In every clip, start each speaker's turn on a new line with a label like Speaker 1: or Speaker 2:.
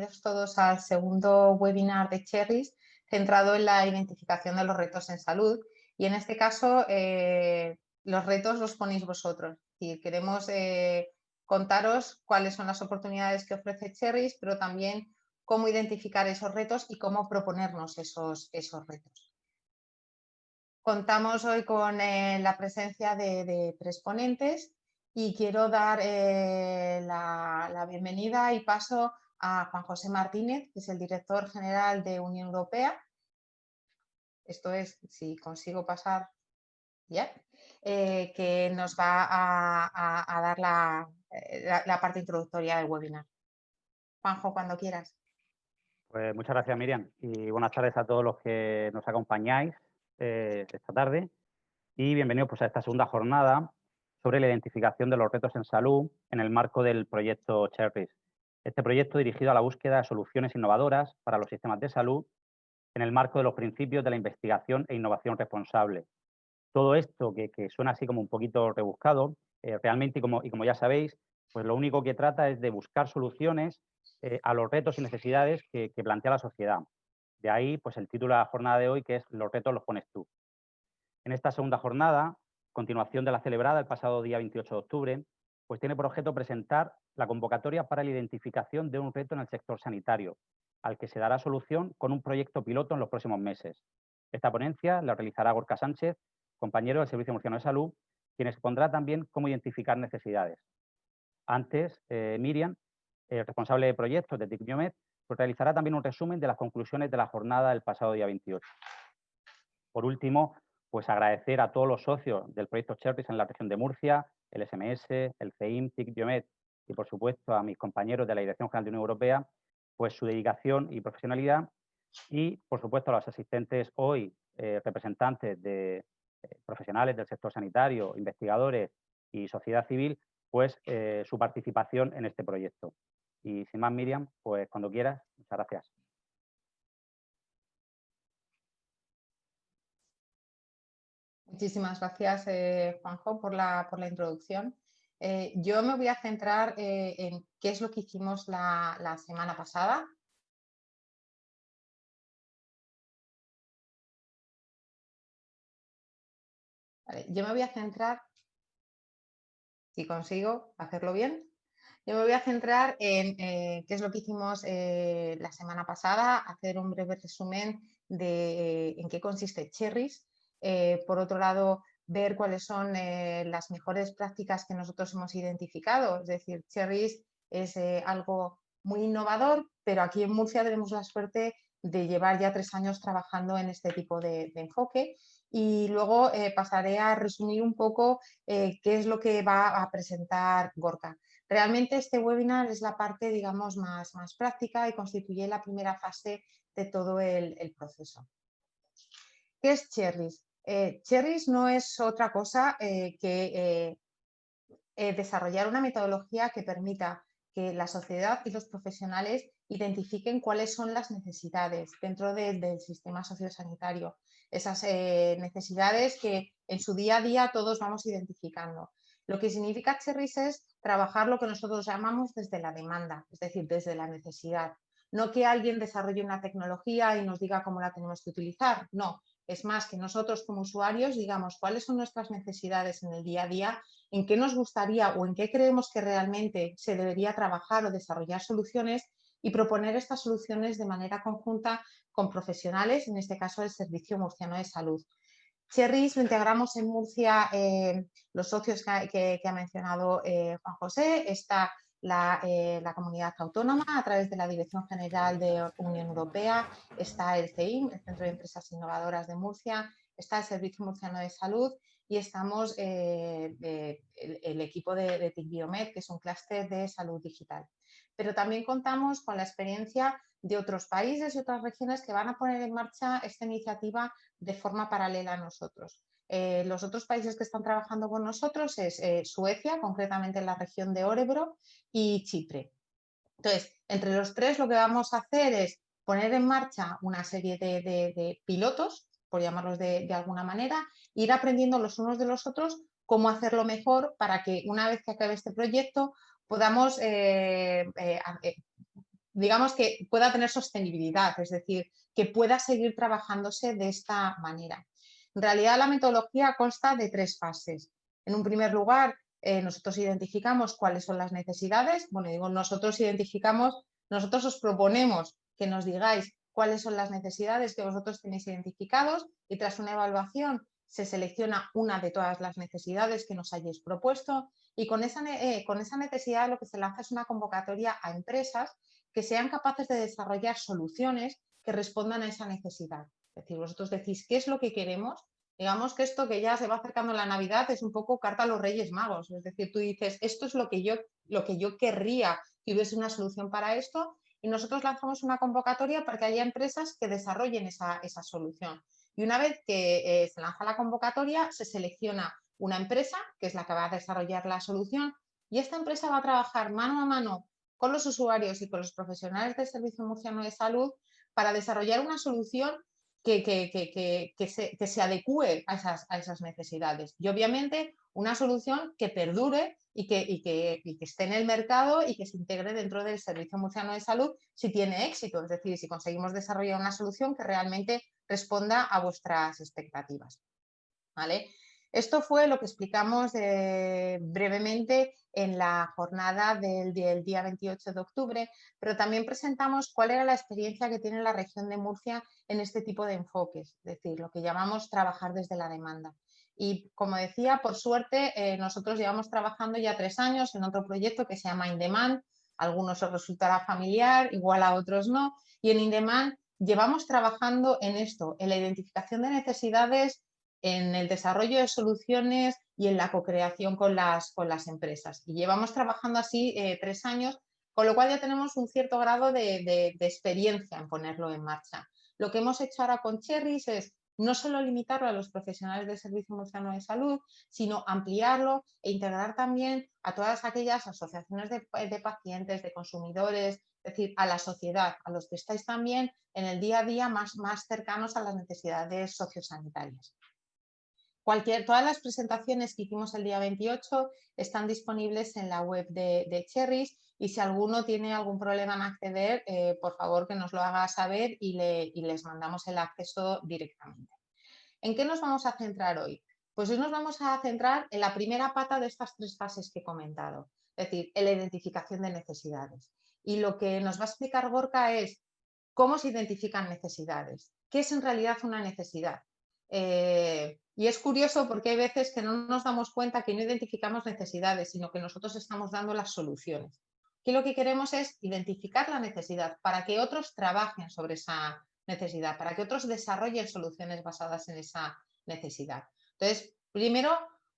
Speaker 1: bienvenidos todos al segundo webinar de Cherries centrado en la identificación de los retos en salud. Y en este caso, los retos los ponéis vosotros. Y queremos contaros cuáles son las oportunidades que ofrece Cherries, pero también cómo identificar esos retos y cómo proponernos esos retos. Contamos hoy con la presencia de tres ponentes y quiero dar la bienvenida y paso a Juan José Martínez, que es el director general de Unión Europea. Esto es, si consigo pasar, ya, que nos va a dar la parte introductoria del webinar. Juanjo, cuando quieras.
Speaker 2: Pues muchas gracias, Miriam, y buenas tardes a todos los que nos acompañáis esta tarde y bienvenidos pues, a esta segunda jornada sobre la identificación de los retos en salud en el marco del proyecto Cherries. Este proyecto dirigido a la búsqueda de soluciones innovadoras para los sistemas de salud en el marco de los principios de la investigación e innovación responsable. Todo esto que suena así como un poquito rebuscado, realmente, y como ya sabéis, pues lo único que trata es de buscar soluciones a los retos y necesidades que plantea la sociedad. De ahí, pues el título de la jornada de hoy, que es Los retos los pones tú. En esta segunda jornada, continuación de la celebrada el pasado día 28 de octubre, pues tiene por objeto presentar la convocatoria para la identificación de un reto en el sector sanitario, al que se dará solución con un proyecto piloto en los próximos meses. Esta ponencia la realizará Gorka Sánchez, compañero del Servicio Murciano de Salud, quien expondrá también cómo identificar necesidades. Antes, Miriam, responsable de proyectos de TIC Biomed, pues realizará también un resumen de las conclusiones de la jornada del pasado día 28. Por último, pues agradecer a todos los socios del proyecto Cherries en la región de Murcia, el SMS, el CEIM, TIC Biomed y, por supuesto, a mis compañeros de la Dirección General de Unión Europea, pues su dedicación y profesionalidad y, por supuesto, a los asistentes hoy, representantes de profesionales del sector sanitario, investigadores y sociedad civil, pues su participación en este proyecto. Y sin más, Miriam, pues cuando quieras, muchas gracias.
Speaker 1: Muchísimas gracias, Juanjo, por la introducción. Yo me voy a centrar en qué es lo que hicimos la semana pasada. Vale, yo me voy a centrar, si consigo hacerlo bien, yo me voy a centrar en qué es lo que hicimos la semana pasada, hacer un breve resumen de en qué consiste Cherries. Por otro lado, ver cuáles son las mejores prácticas que nosotros hemos identificado. Es decir, Cherries es algo muy innovador, pero aquí en Murcia tenemos la suerte de llevar ya 3 años trabajando en este tipo de enfoque. Y luego pasaré a resumir un poco qué es lo que va a presentar Gorka. Realmente este webinar es la parte, digamos, más práctica y constituye la primera fase de todo el proceso. ¿Qué es Cherries? Cherries no es otra cosa que desarrollar una metodología que permita que la sociedad y los profesionales identifiquen cuáles son las necesidades dentro del sistema sociosanitario. Esas necesidades que en su día a día todos vamos identificando. Lo que significa Cherries es trabajar lo que nosotros llamamos desde la demanda, es decir, desde la necesidad. No que alguien desarrolle una tecnología y nos diga cómo la tenemos que utilizar, no. Es más que nosotros como usuarios digamos cuáles son nuestras necesidades en el día a día, en qué nos gustaría o en qué creemos que realmente se debería trabajar o desarrollar soluciones y proponer estas soluciones de manera conjunta con profesionales, en este caso el Servicio Murciano de Salud. Cherries lo integramos en Murcia, los socios que ha mencionado Juan José, está la comunidad autónoma a través de la Dirección General de Unión Europea, está el CEIM, el Centro de Empresas Innovadoras de Murcia, está el Servicio Murciano de Salud y estamos el equipo de TIC Biomed, que es un clúster de salud digital. Pero también contamos con la experiencia de otros países y otras regiones que van a poner en marcha esta iniciativa de forma paralela a nosotros. Los otros países que están trabajando con nosotros es Suecia, concretamente en la región de Örebro, y Chipre. Entonces, entre los tres lo que vamos a hacer es poner en marcha una serie de pilotos, por llamarlos de alguna manera, ir aprendiendo los unos de los otros cómo hacerlo mejor para que una vez que acabe este proyecto podamos digamos que pueda tener sostenibilidad, es decir, que pueda seguir trabajándose de esta manera. En realidad, la metodología consta de 3 fases. En un primer lugar, nosotros identificamos cuáles son las necesidades. Bueno, digo, nosotros os proponemos que nos digáis cuáles son las necesidades que vosotros tenéis identificados y tras una evaluación se selecciona una de todas las necesidades que nos hayáis propuesto y con esa necesidad lo que se lanza es una convocatoria a empresas que sean capaces de desarrollar soluciones que respondan a esa necesidad. Es decir, vosotros decís qué es lo que queremos. Digamos que esto que ya se va acercando la Navidad es un poco carta a los Reyes Magos. Es decir, tú dices, esto es lo que yo querría que hubiese una solución para esto y nosotros lanzamos una convocatoria para que haya empresas que desarrollen esa solución. Y una vez que se lanza la convocatoria, se selecciona una empresa, que es la que va a desarrollar la solución, y esta empresa va a trabajar mano a mano con los usuarios y con los profesionales del Servicio Murciano de Salud para desarrollar una solución que se adecue a esas necesidades. Y obviamente una solución que perdure y que esté en el mercado y que se integre dentro del Servicio Murciano de Salud si tiene éxito. Es decir, si conseguimos desarrollar una solución que realmente responda a vuestras expectativas. ¿Vale? Esto fue lo que explicamos brevemente en la jornada del día 28 de octubre, pero también presentamos cuál era la experiencia que tiene la región de Murcia en este tipo de enfoques, es decir, lo que llamamos trabajar desde la demanda. Y como decía, por suerte, nosotros llevamos trabajando ya 3 años en otro proyecto que se llama InDemand. A algunos os resultará familiar, igual a otros no. Y en InDemand llevamos trabajando en esto, en la identificación de necesidades, en el desarrollo de soluciones y en la co-creación con las empresas. Y llevamos trabajando así 3 años, con lo cual ya tenemos un cierto grado de experiencia en ponerlo en marcha. Lo que hemos hecho ahora con Cherries es no solo limitarlo a los profesionales del Servicio Murciano de Salud, sino ampliarlo e integrar también a todas aquellas asociaciones de pacientes, de consumidores, es decir, a la sociedad, a los que estáis también en el día a día más cercanos a las necesidades sociosanitarias. Todas las presentaciones que hicimos el día 28 están disponibles en la web de Cherries y si alguno tiene algún problema en acceder, por favor que nos lo haga saber y les mandamos el acceso directamente. ¿En qué nos vamos a centrar hoy? Pues hoy nos vamos a centrar en la primera pata de estas 3 fases que he comentado, es decir, en la identificación de necesidades. Y lo que nos va a explicar Gorka es cómo se identifican necesidades, qué es en realidad una necesidad. Y es curioso porque hay veces que no nos damos cuenta que no identificamos necesidades, sino que nosotros estamos dando las soluciones. Que lo que queremos es identificar la necesidad para que otros trabajen sobre esa necesidad, para que otros desarrollen soluciones basadas en esa necesidad. Entonces, primero,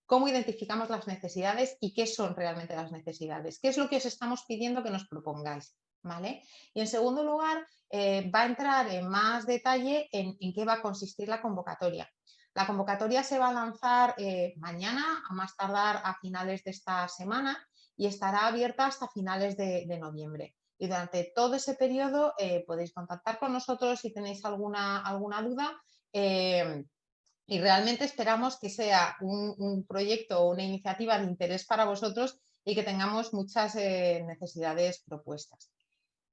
Speaker 1: ¿cómo identificamos las necesidades y qué son realmente las necesidades? ¿Qué es lo que os estamos pidiendo que nos propongáis? ¿Vale? Y en segundo lugar, va a entrar en más detalle en qué va a consistir la convocatoria. La convocatoria se va a lanzar mañana, a más tardar a finales de esta semana y estará abierta hasta finales de noviembre. Y durante todo ese periodo podéis contactar con nosotros si tenéis alguna duda y realmente esperamos que sea un proyecto o una iniciativa de interés para vosotros y que tengamos muchas necesidades propuestas.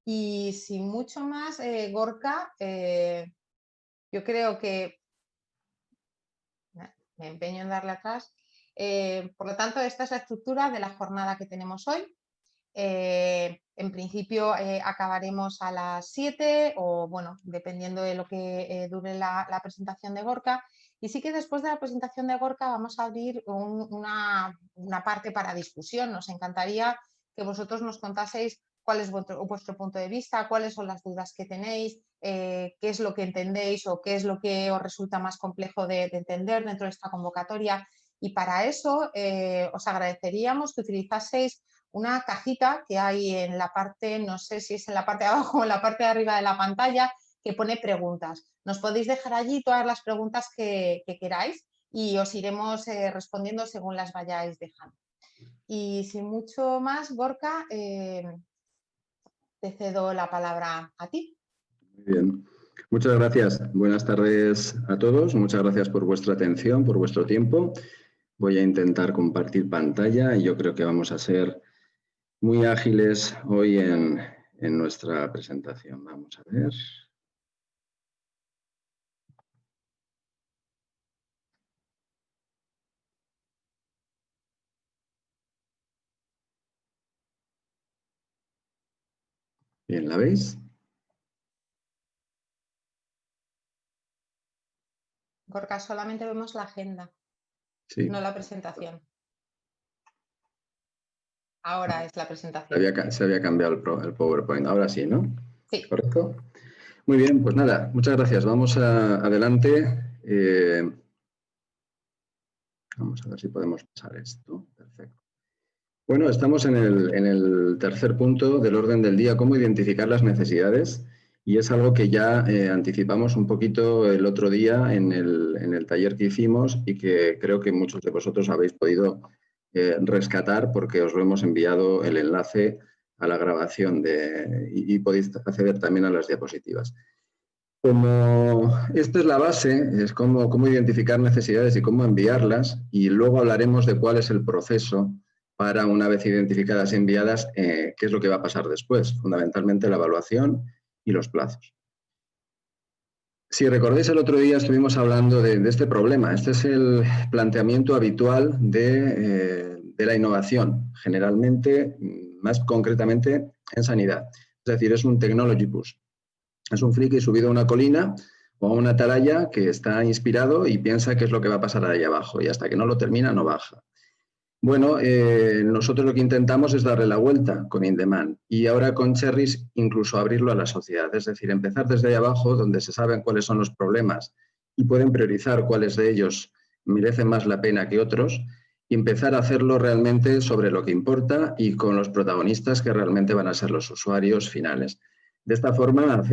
Speaker 1: Y sin mucho más, Gorka, yo creo que me empeño en darle atrás. Por lo tanto, esta es la estructura de la jornada que tenemos hoy. En principio acabaremos a las 7 o, bueno, dependiendo de lo que dure la presentación de Gorka. Y sí que después de la presentación de Gorka vamos a abrir una parte para discusión. Nos encantaría que vosotros nos contaseis cuál es vuestro punto de vista, cuáles son las dudas que tenéis, qué es lo que entendéis o qué es lo que os resulta más complejo de entender dentro de esta convocatoria. Y para eso os agradeceríamos que utilizaseis una cajita que hay en la parte, no sé si es en la parte de abajo o en la parte de arriba de la pantalla, que pone preguntas. Nos podéis dejar allí todas las preguntas que queráis y os iremos respondiendo según las vayáis dejando. Y sin mucho más, Gorka, te cedo la palabra a ti.
Speaker 3: Muy bien. Muchas gracias. Buenas tardes a todos. Muchas gracias por vuestra atención, por vuestro tiempo. Voy a intentar compartir pantalla y yo creo que vamos a ser muy ágiles hoy en en nuestra presentación. Vamos a ver. Bien, ¿la veis?
Speaker 1: Gorka, solamente vemos la agenda,
Speaker 3: Sí.
Speaker 1: no la presentación. Ahora es la presentación.
Speaker 3: Se había cambiado el PowerPoint. Ahora sí, ¿no?
Speaker 1: Sí.
Speaker 3: ¿Correcto? Muy bien, pues nada, muchas gracias. Vamos adelante. Vamos a ver si podemos pasar esto. Perfecto. Bueno, estamos en el tercer punto del orden del día, cómo identificar las necesidades. Y es algo que ya anticipamos un poquito el otro día en el taller que hicimos y que creo que muchos de vosotros habéis podido rescatar porque os lo hemos enviado el enlace a la grabación y podéis acceder también a las diapositivas. Como esta es la base, es cómo identificar necesidades y cómo enviarlas, y luego hablaremos de cuál es el proceso para, una vez identificadas y enviadas, qué es lo que va a pasar después, fundamentalmente la evaluación y los plazos. Si recordáis, el otro día estuvimos hablando de este problema. Este es el planteamiento habitual de la innovación, generalmente, más concretamente en sanidad. Es decir, es un technology push. Es un friki subido a una colina o a una atalaya que está inspirado y piensa qué es lo que va a pasar ahí abajo, y hasta que no lo termina no baja. Bueno, nosotros lo que intentamos es darle la vuelta con InDemand y ahora con Cherries incluso abrirlo a la sociedad, es decir, empezar desde ahí abajo donde se saben cuáles son los problemas y pueden priorizar cuáles de ellos merecen más la pena que otros, y empezar a hacerlo realmente sobre lo que importa y con los protagonistas que realmente van a ser los usuarios finales. De esta forma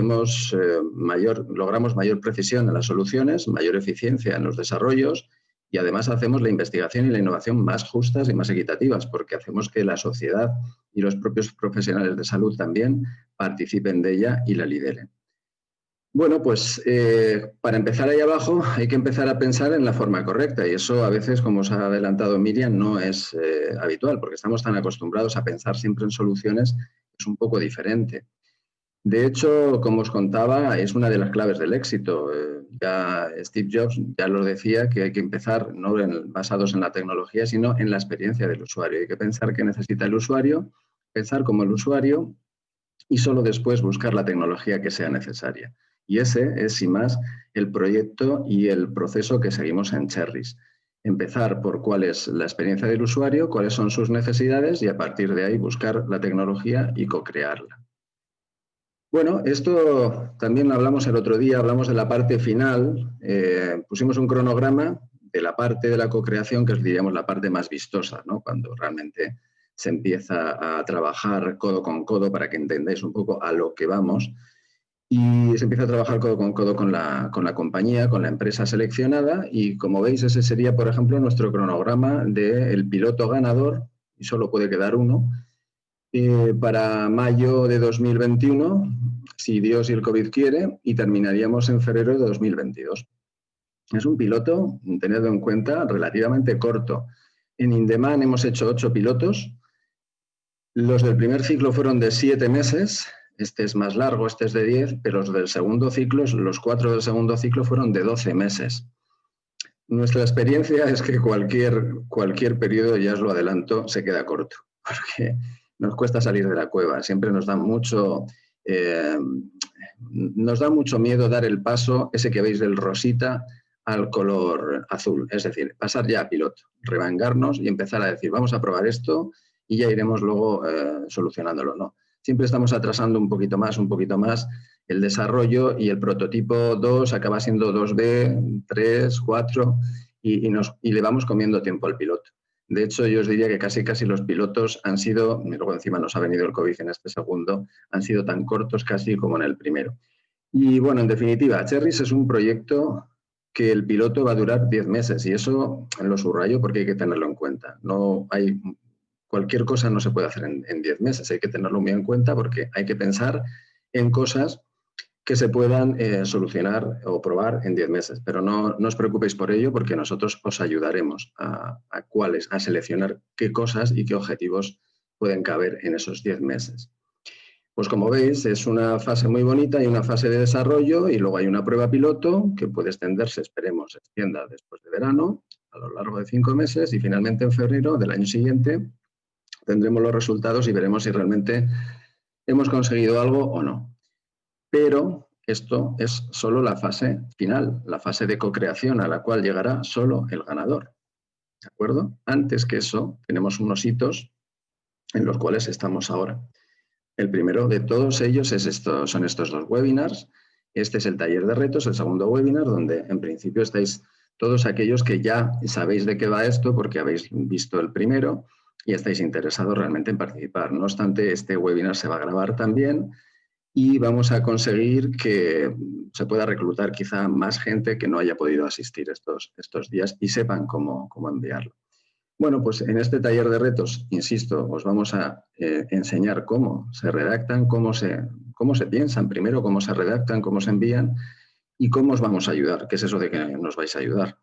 Speaker 3: logramos mayor precisión en las soluciones, mayor eficiencia en los desarrollos, y además hacemos la investigación y la innovación más justas y más equitativas, porque hacemos que la sociedad y los propios profesionales de salud también participen de ella y la lideren. Bueno, pues para empezar ahí abajo hay que empezar a pensar en la forma correcta, y eso a veces, como os ha adelantado Miriam, no es habitual, porque estamos tan acostumbrados a pensar siempre en soluciones, es un poco diferente. De hecho, como os contaba, es una de las claves del éxito. Ya Steve Jobs ya lo decía, que hay que empezar no basados en la tecnología, sino en la experiencia del usuario. Hay que pensar qué necesita el usuario, pensar como el usuario y solo después buscar la tecnología que sea necesaria. Y ese es, sin más, el proyecto y el proceso que seguimos en Cherries. Empezar por cuál es la experiencia del usuario, cuáles son sus necesidades, y a partir de ahí buscar la tecnología y co-crearla. Bueno, esto también hablamos el otro día, hablamos de la parte final, pusimos un cronograma de la parte de la co-creación, que es, diríamos, la parte más vistosa, ¿no? Cuando realmente se empieza a trabajar codo con codo, para que entendáis un poco a lo que vamos, y se empieza a trabajar codo con codo con la compañía, con la empresa seleccionada, y como veis, ese sería, por ejemplo, nuestro cronograma del piloto ganador, y solo puede quedar uno, para mayo de 2021, si Dios y el COVID quiere, y terminaríamos en febrero de 2022. Es un piloto, tenedlo en cuenta, relativamente corto. En InDemand hemos hecho 8 pilotos. Los del primer ciclo fueron de 7 meses, este es más largo, este es de 10, pero los del segundo ciclo, los 4 del segundo ciclo fueron de 12 meses. Nuestra experiencia es que cualquier periodo, ya os lo adelanto, se queda corto, porque nos cuesta salir de la cueva. Siempre nos da mucho miedo dar el paso, ese que veis del rosita al color azul. Es decir, pasar ya a piloto, revangarnos y empezar a decir, vamos a probar esto y ya iremos luego solucionándolo, ¿no? Siempre estamos atrasando un poquito más el desarrollo, y el prototipo 2 acaba siendo 2B, 3, 4 y le vamos comiendo tiempo al piloto. De hecho, yo os diría que casi los pilotos han sido, y luego encima nos ha venido el COVID en este segundo, han sido tan cortos casi como en el primero. Y bueno, en definitiva, Cherries es un proyecto que el piloto va a durar 10 meses, y eso lo subrayo porque hay que tenerlo en cuenta. Cualquier cosa no se puede hacer en 10 meses, hay que tenerlo muy en cuenta porque hay que pensar en cosas que se puedan solucionar o probar en 10 meses. Pero no os preocupéis por ello, porque nosotros os ayudaremos a seleccionar qué cosas y qué objetivos pueden caber en esos 10 meses. Pues como veis, es una fase muy bonita, hay una fase de desarrollo y luego hay una prueba piloto que puede extenderse, esperemos, se extienda después de verano, a lo largo de 5 meses y finalmente en febrero del año siguiente tendremos los resultados y veremos si realmente hemos conseguido algo o no. Pero esto es solo la fase final, la fase de co-creación a la cual llegará solo el ganador. ¿De acuerdo? Antes que eso, tenemos unos hitos en los cuales estamos ahora. El primero de todos ellos son estos 2 webinars. Este es el taller de retos, el segundo webinar, donde en principio estáis todos aquellos que ya sabéis de qué va esto porque habéis visto el primero y estáis interesados realmente en participar. No obstante, este webinar se va a grabar también y vamos a conseguir que se pueda reclutar quizá más gente que no haya podido asistir estos días y sepan cómo enviarlo. Bueno, pues en este taller de retos, insisto, os vamos a enseñar cómo se redactan, cómo se piensan primero, cómo se redactan, cómo se envían y cómo os vamos a ayudar, qué es eso de que nos vais a ayudar.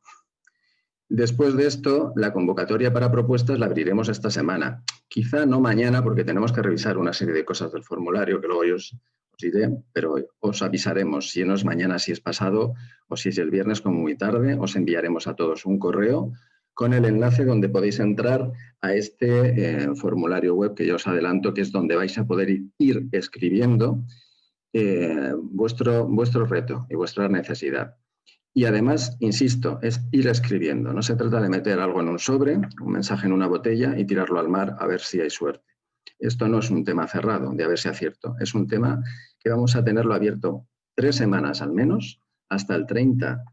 Speaker 3: Después de esto, la convocatoria para propuestas la abriremos esta semana. Quizá no mañana porque tenemos que revisar una serie de cosas del formulario que luego yo os diré, pero os avisaremos si no es mañana, si es pasado o si es el viernes como muy tarde. Os enviaremos a todos un correo con el enlace donde podéis entrar a este formulario web que yo os adelanto, que es donde vais a poder ir escribiendo vuestro reto y vuestra necesidad. Y además, insisto, es ir escribiendo. No se trata de meter algo en un sobre, un mensaje en una botella y tirarlo al mar a ver si hay suerte. Esto no es un tema cerrado, de a ver si acierto. Es un tema que vamos a tenerlo abierto 3 semanas al menos, hasta el 30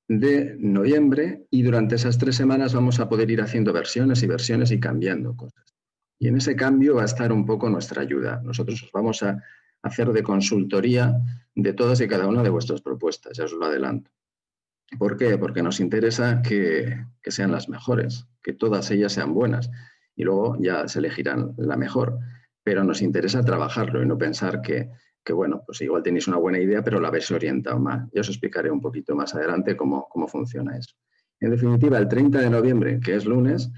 Speaker 3: de noviembre, y durante esas 3 semanas vamos a poder ir haciendo versiones y cambiando cosas. Y en ese cambio va a estar un poco nuestra ayuda. Nosotros os vamos a hacer de consultoría de todas y cada una de vuestras propuestas, ya os lo adelanto. ¿Por qué? Porque nos interesa que sean las mejores, que todas ellas sean buenas y luego ya se elegirán la mejor. Pero nos interesa trabajarlo y no pensar que bueno, pues igual tenéis una buena idea, pero la habéis orientado mal. Ya os explicaré un poquito más adelante cómo funciona eso. En definitiva, el 30 de noviembre, que es lunes,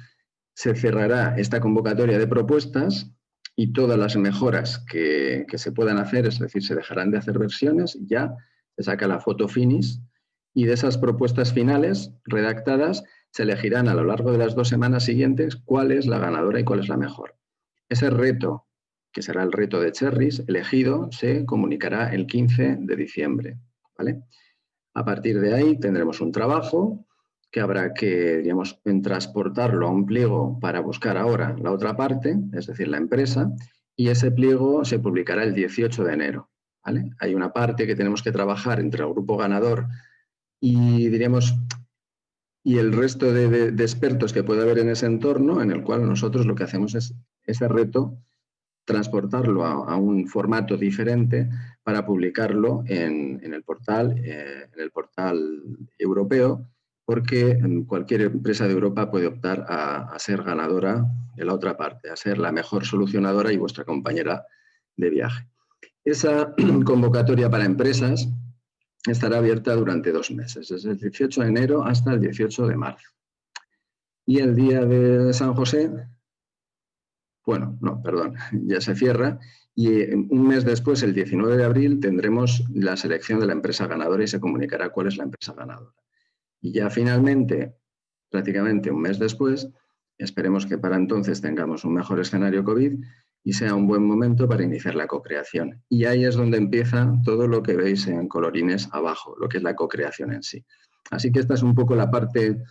Speaker 3: se cerrará esta convocatoria de propuestas y todas las mejoras que se puedan hacer, es decir, se dejarán de hacer versiones, ya se saca la foto finish y de esas propuestas finales redactadas se elegirán a lo largo de las 2 semanas siguientes cuál es la ganadora y cuál es la mejor. Ese reto, que será el reto de Cherries, elegido, se comunicará el 15 de diciembre. ¿Vale? A partir de ahí tendremos un trabajo que habrá que, digamos, transportarlo a un pliego para buscar ahora la otra parte, es decir, la empresa, y ese pliego se publicará el 18 de enero. ¿Vale? Hay una parte que tenemos que trabajar entre el grupo ganador y, diríamos, y el resto de expertos que puede haber en ese entorno, en el cual nosotros lo que hacemos es ese reto transportarlo a un formato diferente para publicarlo en el portal europeo, porque cualquier empresa de Europa puede optar a ser ganadora de la otra parte, a ser la mejor solucionadora y vuestra compañera de viaje. Esa convocatoria para empresas estará abierta durante 2 meses, desde el 18 de enero hasta el 18 de marzo. Y el día de San José, bueno, no, perdón, ya se cierra y un mes después, el 19 de abril, tendremos la selección de la empresa ganadora y se comunicará cuál es la empresa ganadora. Y ya finalmente, prácticamente un mes después, esperemos que para entonces tengamos un mejor escenario COVID y sea un buen momento para iniciar la cocreación. Y ahí es donde empieza todo lo que veis en colorines abajo, lo que es la cocreación en sí. Así que esta es un poco la parte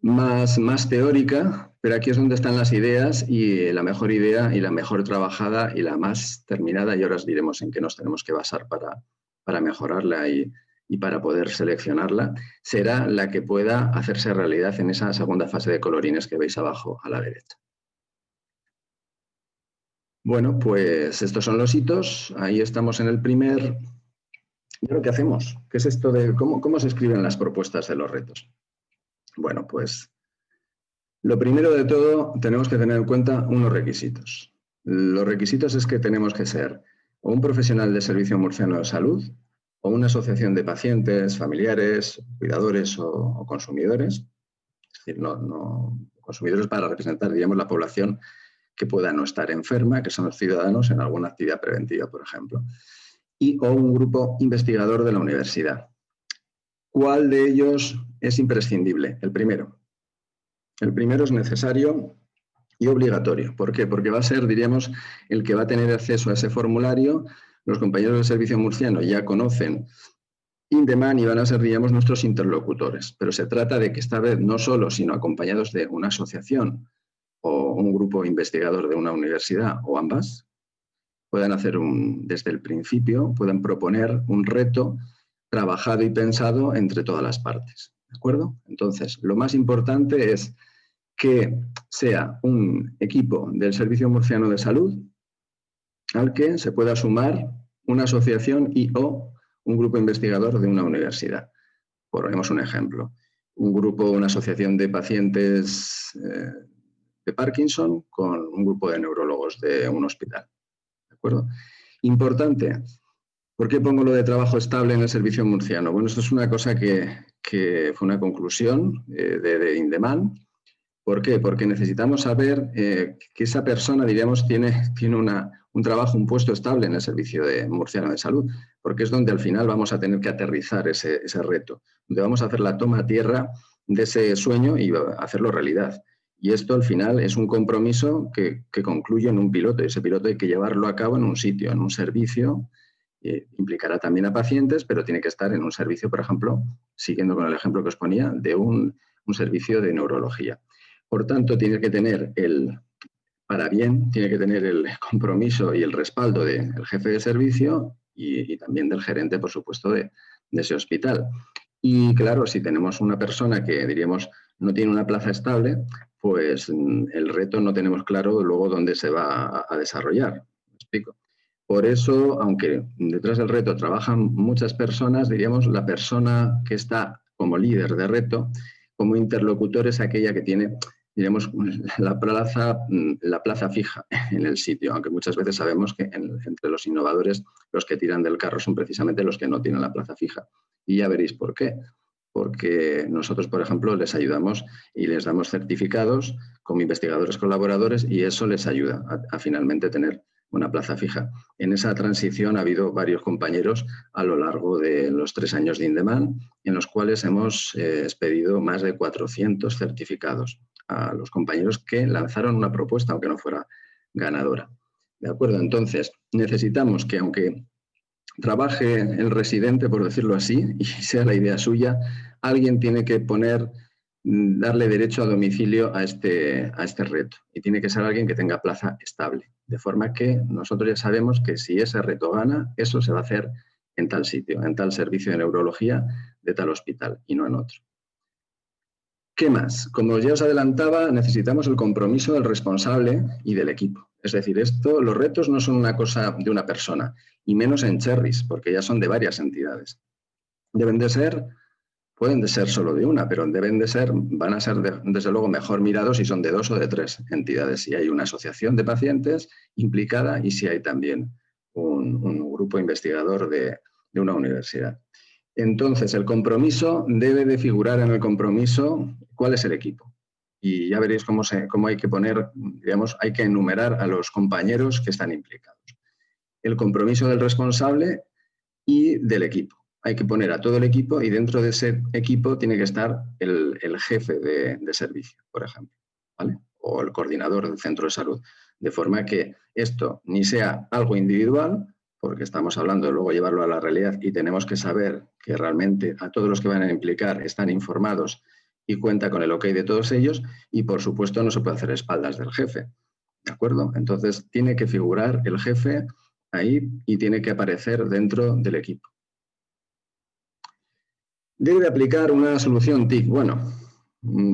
Speaker 3: más teórica, pero aquí es donde están las ideas y la mejor idea y la mejor trabajada y la más terminada, y ahora os diremos en qué nos tenemos que basar para mejorarla y para poder seleccionarla, será la que pueda hacerse realidad en esa segunda fase de colorines que veis abajo a la derecha. Bueno, pues estos son los hitos, ahí estamos en el primer. ¿Y ahora qué hacemos? ¿Qué es esto de cómo se escriben las propuestas de los retos? Bueno, pues lo primero de todo tenemos que tener en cuenta unos requisitos. Los requisitos es que tenemos que ser o un profesional del Servicio Murciano de Salud o una asociación de pacientes, familiares, cuidadores o consumidores. Es decir, no consumidores para representar, digamos, la población que pueda no estar enferma, que son los ciudadanos en alguna actividad preventiva, por ejemplo, o un grupo investigador de la universidad. ¿Cuál de ellos es imprescindible? El primero. El primero es necesario y obligatorio. ¿Por qué? Porque va a ser, diríamos, el que va a tener acceso a ese formulario. Los compañeros del Servicio Murciano ya conocen INDEMAN y van a ser, diríamos, nuestros interlocutores. Pero se trata de que esta vez no solo, sino acompañados de una asociación o un grupo investigador de una universidad o ambas, puedan hacer desde el principio, puedan proponer un reto trabajado y pensado entre todas las partes. ¿De acuerdo? Entonces, lo más importante es que sea un equipo del Servicio Murciano de Salud al que se pueda sumar una asociación o un grupo investigador de una universidad. Ponemos un ejemplo. Un grupo, una asociación de pacientes de Parkinson con un grupo de neurólogos de un hospital. ¿De acuerdo? Importante. ¿Por qué pongo lo de trabajo estable en el Servicio Murciano? Bueno, esto es una cosa que fue una conclusión de INDEMAN. ¿Por qué? Porque necesitamos saber que esa persona, diríamos, tiene un trabajo, un puesto estable en el Servicio Murciano de Salud, porque es donde al final vamos a tener que aterrizar ese reto, donde vamos a hacer la toma a tierra de ese sueño y hacerlo realidad. Y esto al final es un compromiso que concluye en un piloto, y ese piloto hay que llevarlo a cabo en un sitio, en un servicio. Implicará también a pacientes, pero tiene que estar en un servicio, por ejemplo, siguiendo con el ejemplo que os ponía, de un servicio de neurología. Por tanto, tiene que tener tiene que tener el compromiso y el respaldo del jefe de servicio y también del gerente, por supuesto, de ese hospital. Y claro, si tenemos una persona que, diríamos, no tiene una plaza estable, pues el reto no tenemos claro luego dónde se va a desarrollar. ¿Me explico? Por eso, aunque detrás del reto trabajan muchas personas, diríamos, la persona que está como líder de reto, como interlocutor, es aquella que tiene, diríamos, la plaza fija en el sitio, aunque muchas veces sabemos que entre los innovadores los que tiran del carro son precisamente los que no tienen la plaza fija. Y ya veréis por qué. Porque nosotros, por ejemplo, les ayudamos y les damos certificados como investigadores colaboradores y eso les ayuda a finalmente tener una plaza fija. En esa transición ha habido varios compañeros a lo largo de los 3 años de INDEMAN, en los cuales hemos expedido más de 400 certificados a los compañeros que lanzaron una propuesta, aunque no fuera ganadora. ¿De acuerdo? Entonces, necesitamos que, aunque trabaje el residente, por decirlo así, y sea la idea suya, alguien tiene que darle derecho a domicilio a este reto. Y tiene que ser alguien que tenga plaza estable. De forma que nosotros ya sabemos que si ese reto gana, eso se va a hacer en tal sitio, en tal servicio de neurología de tal hospital y no en otro. ¿Qué más? Como ya os adelantaba, necesitamos el compromiso del responsable y del equipo. Es decir, los retos no son una cosa de una persona, y menos en Cherries, porque ya son de varias entidades. Pueden ser solo de una, pero van a ser desde luego mejor mirados si son de 2 o de 3 entidades, si hay una asociación de pacientes implicada y si hay también un grupo investigador de una universidad. Entonces, el compromiso debe de figurar en el compromiso cuál es el equipo. Y ya veréis cómo hay que poner, digamos, hay que enumerar a los compañeros que están implicados. El compromiso del responsable y del equipo. Hay que poner a todo el equipo y dentro de ese equipo tiene que estar el jefe de servicio, por ejemplo, ¿vale? O el coordinador del centro de salud. De forma que esto ni sea algo individual, porque estamos hablando de luego llevarlo a la realidad y tenemos que saber que realmente a todos los que van a implicar están informados y cuenta con el ok de todos ellos y, por supuesto, no se puede hacer espaldas del jefe, ¿de acuerdo? Entonces, tiene que figurar el jefe ahí y tiene que aparecer dentro del equipo. Debe aplicar una solución TIC. Bueno,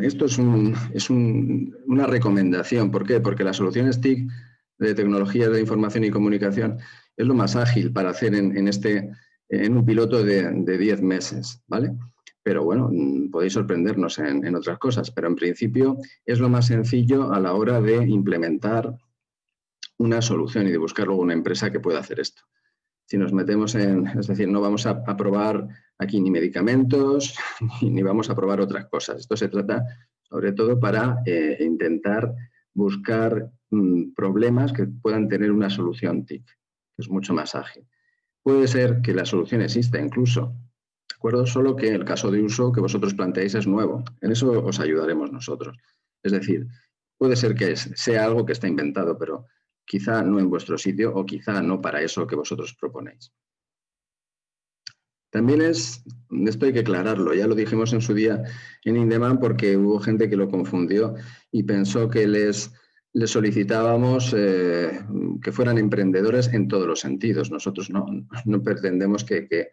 Speaker 3: esto es una recomendación. ¿Por qué? Porque las soluciones TIC de tecnologías de información y comunicación es lo más ágil para hacer en un piloto de 10 meses, ¿vale? Pero bueno, podéis sorprendernos en otras cosas, pero en principio es lo más sencillo a la hora de implementar una solución y de buscar luego una empresa que pueda hacer esto. Si nos metemos es decir, no vamos a probar aquí ni medicamentos, ni vamos a probar otras cosas. Esto se trata sobre todo para intentar buscar problemas que puedan tener una solución TIC, que es mucho más ágil. Puede ser que la solución exista incluso, ¿de acuerdo? Solo que el caso de uso que vosotros planteáis es nuevo. En eso os ayudaremos nosotros. Es decir, puede ser que sea algo que está inventado, pero quizá no en vuestro sitio o quizá no para eso que vosotros proponéis. También esto hay que aclararlo, ya lo dijimos en su día en In-Demand porque hubo gente que lo confundió y pensó que les solicitábamos que fueran emprendedores en todos los sentidos. Nosotros no pretendemos que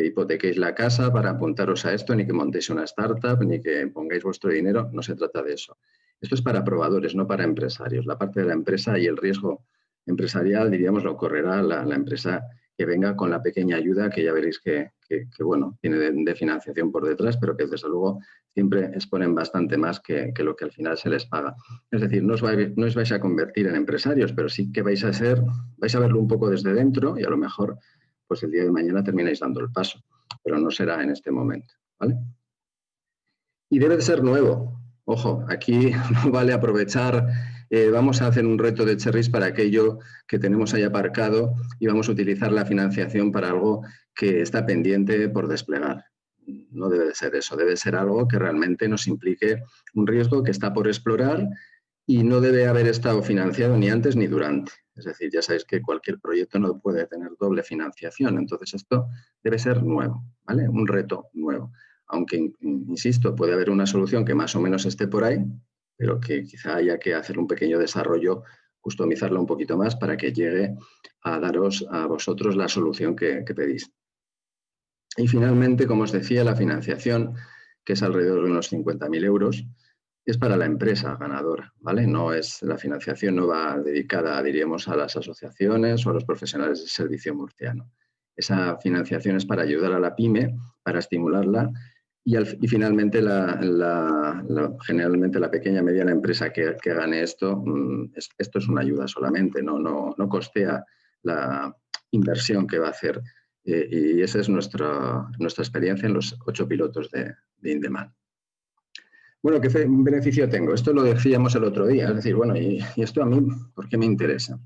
Speaker 3: hipotequéis la casa para apuntaros a esto, ni que montéis una startup, ni que pongáis vuestro dinero, no se trata de eso. Esto es para probadores, no para empresarios. La parte de la empresa y el riesgo empresarial, diríamos, lo correrá la empresa que venga con la pequeña ayuda que ya veréis que bueno, tiene de financiación por detrás, pero que desde luego siempre exponen bastante más que lo que al final se les paga. Es decir, no os vais a convertir en empresarios, pero sí que vais a verlo un poco desde dentro y a lo mejor pues el día de mañana termináis dando el paso, pero no será en este momento, ¿vale? Y debe de ser nuevo. Ojo, aquí no vale aprovechar, vamos a hacer un reto de cherries para aquello que tenemos ahí aparcado y vamos a utilizar la financiación para algo que está pendiente por desplegar. No debe de ser eso, debe ser algo que realmente nos implique un riesgo que está por explorar y no debe haber estado financiado ni antes ni durante. Es decir, ya sabéis que cualquier proyecto no puede tener doble financiación, entonces esto debe ser nuevo, ¿vale? Un reto nuevo. Aunque, insisto, puede haber una solución que más o menos esté por ahí, pero que quizá haya que hacer un pequeño desarrollo, customizarla un poquito más para que llegue a daros a vosotros la solución que pedís. Y finalmente, como os decía, la financiación, que es alrededor de unos 50.000 euros, es para la empresa ganadora, ¿vale? La financiación no va dedicada, diríamos, a las asociaciones o a los profesionales del servicio murciano. Esa financiación es para ayudar a la pyme, para estimularla y finalmente generalmente la pequeña y mediana empresa que gane esto es una ayuda solamente, no costea la inversión que va a hacer. Y esa es nuestra experiencia en los 8 pilotos de In-Demand. Bueno, ¿qué beneficio tengo? Esto lo decíamos el otro día, es decir, bueno, ¿y esto a mí por qué me interesa?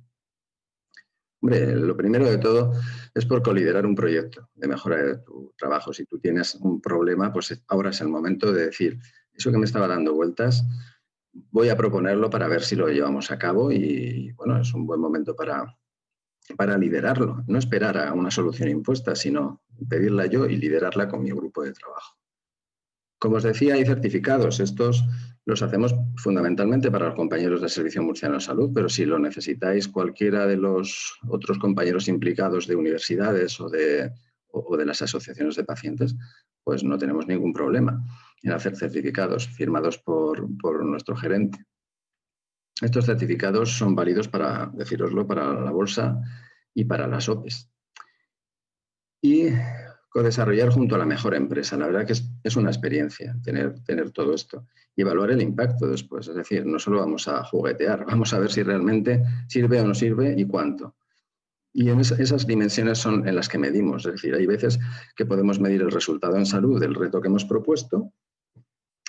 Speaker 3: Hombre, lo primero de todo es por coliderar un proyecto de mejora de tu trabajo. Si tú tienes un problema, pues ahora es el momento de decir, eso que me estaba dando vueltas, voy a proponerlo para ver si lo llevamos a cabo y, bueno, es un buen momento para liderarlo. No esperar a una solución impuesta, sino pedirla yo y liderarla con mi grupo de trabajo. Como os decía, hay certificados. Estos los hacemos fundamentalmente para los compañeros del Servicio Murciano de Salud, pero si lo necesitáis cualquiera de los otros compañeros implicados de universidades o de las asociaciones de pacientes, pues no tenemos ningún problema en hacer certificados firmados por nuestro gerente. Estos certificados son válidos, para deciroslo, para la bolsa y para las OPEs. Y co-desarrollar junto a la mejor empresa. La verdad que es una experiencia tener todo esto y evaluar el impacto después. Es decir, no solo vamos a juguetear, vamos a ver si realmente sirve o no sirve y cuánto. Y en esas dimensiones son en las que medimos. Es decir, hay veces que podemos medir el resultado en salud del reto que hemos propuesto,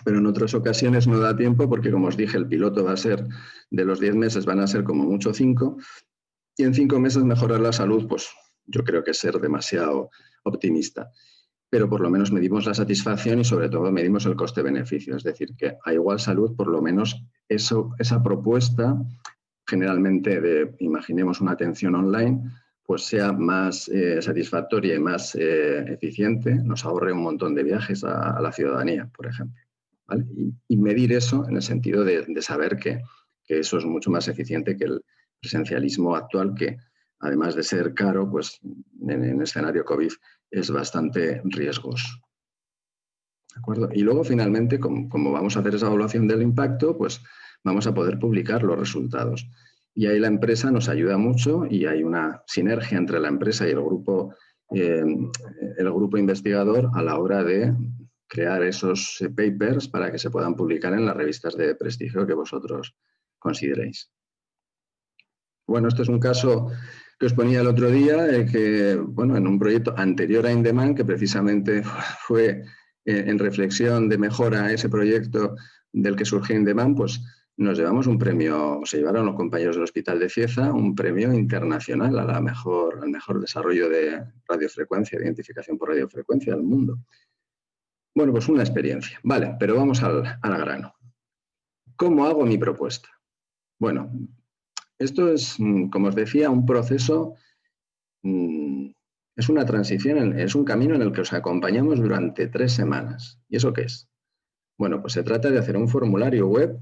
Speaker 3: pero en otras ocasiones no da tiempo porque, como os dije, el piloto va a ser, de los 10 meses van a ser como mucho 5, y en 5 meses mejorar la salud, pues yo creo que es ser demasiado optimista. Pero por lo menos medimos la satisfacción y sobre todo medimos el coste-beneficio. Es decir, que a igual salud, por lo menos esa propuesta, generalmente imaginemos una atención online, pues sea más satisfactoria y más eficiente, nos ahorre un montón de viajes a la ciudadanía, por ejemplo, ¿vale? Y medir eso en el sentido de saber que eso es mucho más eficiente que el presencialismo actual, que además de ser caro, pues en escenario COVID es bastante riesgoso. ¿De acuerdo? Y luego, finalmente, como vamos a hacer esa evaluación del impacto, pues vamos a poder publicar los resultados. Y ahí la empresa nos ayuda mucho y hay una sinergia entre la empresa y el grupo investigador a la hora de crear esos papers para que se puedan publicar en las revistas de prestigio que vosotros consideréis. Bueno, este es un caso que os ponía el otro día, que bueno, en un proyecto anterior a In-Demand, que precisamente fue en reflexión de mejora a ese proyecto del que surgió In-Demand, pues nos llevamos un premio, se llevaron los compañeros del Hospital de Cieza, un premio internacional al mejor desarrollo de radiofrecuencia, de identificación por radiofrecuencia del mundo. Bueno, pues una experiencia. Vale, pero vamos al grano. ¿Cómo hago mi propuesta? Bueno, esto es, como os decía, un proceso, es una transición, es un camino en el que os acompañamos durante 3 semanas. ¿Y eso qué es? Bueno, pues se trata de hacer un formulario web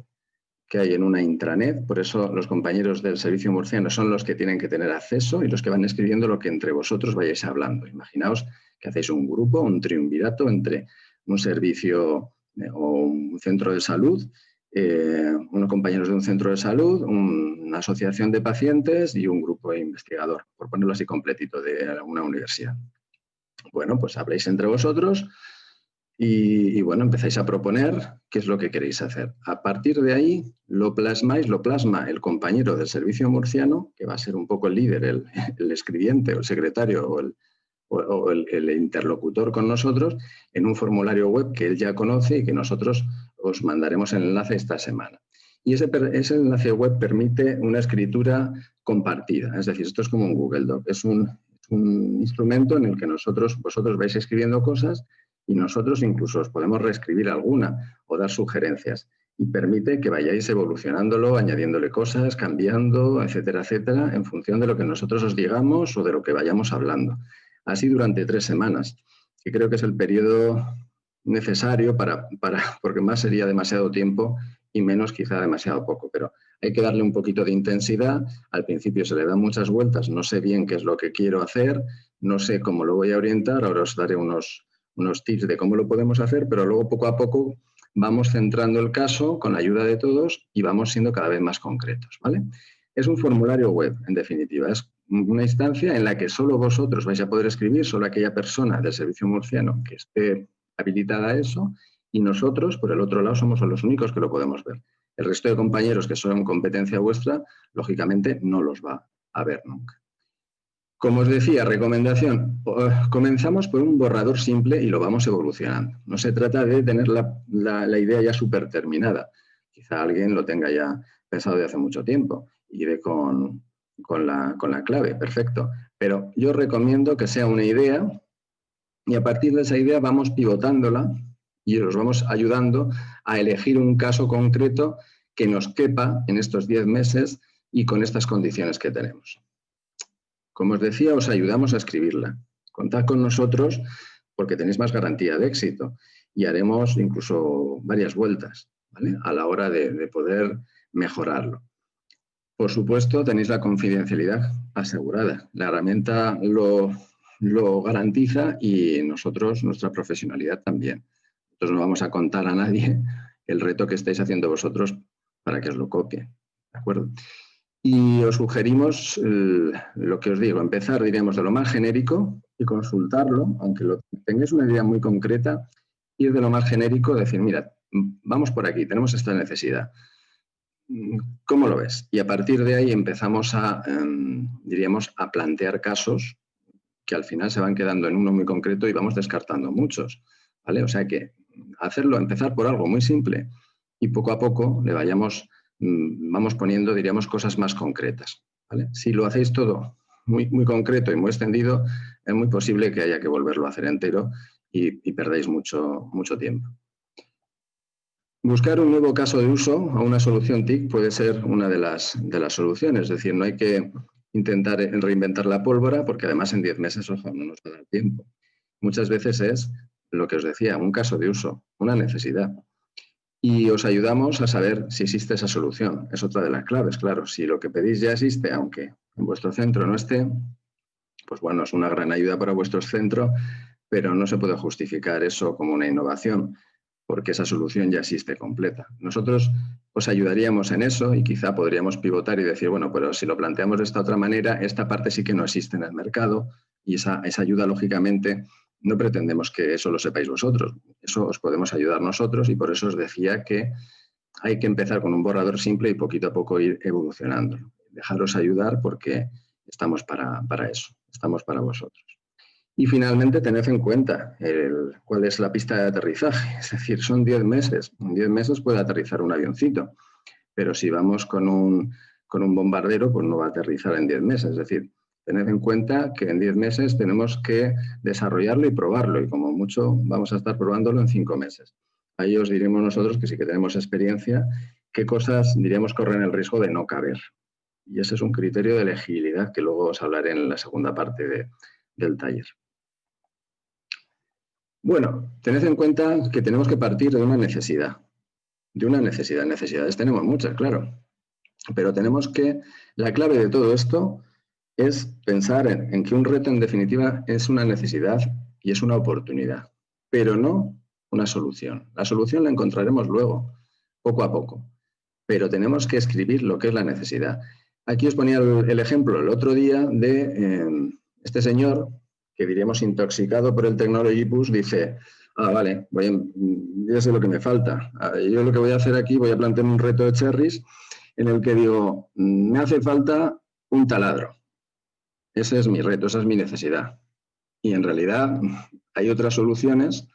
Speaker 3: que hay en una intranet, por eso los compañeros del Servicio Murciano son los que tienen que tener acceso y los que van escribiendo lo que entre vosotros vayáis hablando. Imaginaos que hacéis un grupo, un triunvirato entre un servicio o un centro de salud, unos compañeros de un centro de salud, una asociación de pacientes y un grupo investigador, por ponerlo así completito, de una universidad. Bueno, pues habléis entre vosotros y bueno, empezáis a proponer qué es lo que queréis hacer. A partir de ahí lo plasma el compañero del Servicio Murciano, que va a ser un poco el líder, el escribiente o el secretario o el interlocutor con nosotros, en un formulario web que él ya conoce y que nosotros os mandaremos el enlace esta semana. Y ese enlace web permite una escritura compartida, es decir, esto es como un Google Doc, es un instrumento en el que vosotros vais escribiendo cosas y nosotros incluso os podemos reescribir alguna o dar sugerencias y permite que vayáis evolucionándolo, añadiéndole cosas, cambiando, etcétera, etcétera, en función de lo que nosotros os digamos o de lo que vayamos hablando. Así durante 3 semanas, que creo que es el periodo necesario porque más sería demasiado tiempo y menos quizá demasiado poco, pero hay que darle un poquito de intensidad. Al principio se le dan muchas vueltas, no sé bien qué es lo que quiero hacer, no sé cómo lo voy a orientar, ahora os daré unos tips de cómo lo podemos hacer, pero luego poco a poco vamos centrando el caso con la ayuda de todos y vamos siendo cada vez más concretos, ¿vale? Es un formulario web, en definitiva, es una instancia en la que solo vosotros vais a poder escribir, solo aquella persona del Servicio Murciano que esté habilitada a eso, y nosotros, por el otro lado, somos los únicos que lo podemos ver. El resto de compañeros que son competencia vuestra, lógicamente no los va a ver nunca. Como os decía, recomendación, comenzamos por un borrador simple y lo vamos evolucionando. No se trata de tener la idea ya súper terminada. Quizá alguien lo tenga ya pensado de hace mucho tiempo y iré con la clave, perfecto. Pero yo recomiendo que sea una idea y a partir de esa idea vamos pivotándola y os vamos ayudando a elegir un caso concreto que nos quepa en estos 10 meses y con estas condiciones que tenemos. Como os decía, os ayudamos a escribirla. Contad con nosotros porque tenéis más garantía de éxito y haremos incluso varias vueltas, ¿vale?, a la hora de poder mejorarlo. Por supuesto, tenéis la confidencialidad asegurada. La herramienta lo garantiza y nosotros, nuestra profesionalidad también. Nosotros no vamos a contar a nadie el reto que estáis haciendo vosotros para que os lo copie, ¿de acuerdo? Y os sugerimos lo que os digo, empezar, diríamos, de lo más genérico y consultarlo, aunque tengáis una idea muy concreta, ir de lo más genérico, decir, mira, vamos por aquí, tenemos esta necesidad. ¿Cómo lo ves? Y a partir de ahí empezamos diríamos, a plantear casos que al final se van quedando en uno muy concreto y vamos descartando muchos, ¿vale? O sea que empezar por algo muy simple y poco a poco le vamos poniendo, diríamos, cosas más concretas, ¿vale? Si lo hacéis todo muy, muy concreto y muy extendido, es muy posible que haya que volverlo a hacer entero y perdáis mucho tiempo. Buscar un nuevo caso de uso o una solución TIC puede ser una de las soluciones, es decir, no hay que intentar reinventar la pólvora porque además en 10 meses, ojo, no nos va a dar tiempo. Muchas veces es lo que os decía, un caso de uso, una necesidad. Y os ayudamos a saber si existe esa solución. Es otra de las claves, claro. Si lo que pedís ya existe, aunque en vuestro centro no esté, pues bueno, es una gran ayuda para vuestro centro, pero no se puede justificar eso como una innovación, porque esa solución ya existe completa. Nosotros os ayudaríamos en eso y quizá podríamos pivotar y decir, bueno, pero si lo planteamos de esta otra manera, esta parte sí que no existe en el mercado y esa ayuda, lógicamente, no pretendemos que eso lo sepáis vosotros. Eso os podemos ayudar nosotros y por eso os decía que hay que empezar con un borrador simple y poquito a poco ir evolucionando. Dejaros ayudar porque estamos para eso, estamos para vosotros. Y finalmente, tened en cuenta cuál es la pista de aterrizaje. Es decir, son 10 meses. En 10 meses puede aterrizar un avioncito. pero si vamos con un bombardero, pues no va a aterrizar en 10 meses. Es decir, tened en cuenta que en 10 meses tenemos que desarrollarlo y probarlo, y como mucho vamos a estar probándolo en 5 meses. Ahí os diremos nosotros, que sí que tenemos experiencia, qué cosas, diríamos, corren el riesgo de no caber. Y ese es un criterio de elegibilidad que luego os hablaré en la segunda parte del taller. Bueno, tened en cuenta que tenemos que partir de una necesidad. De una necesidad. Necesidades tenemos muchas, claro. Pero tenemos que, la clave de todo esto es pensar en que un reto, en definitiva, es una necesidad y es una oportunidad, pero no una solución. La solución la encontraremos luego, poco a poco, pero tenemos que escribir lo que es la necesidad. Aquí os ponía el ejemplo el otro día de este señor, que diríamos intoxicado por el Technology Push, dice: vale, ya sé lo que me falta. Yo lo que voy a hacer aquí, voy a plantear un reto de Cherries en el que digo, me hace falta un taladro. Ese es mi reto, esa es mi necesidad. Y en realidad hay otras soluciones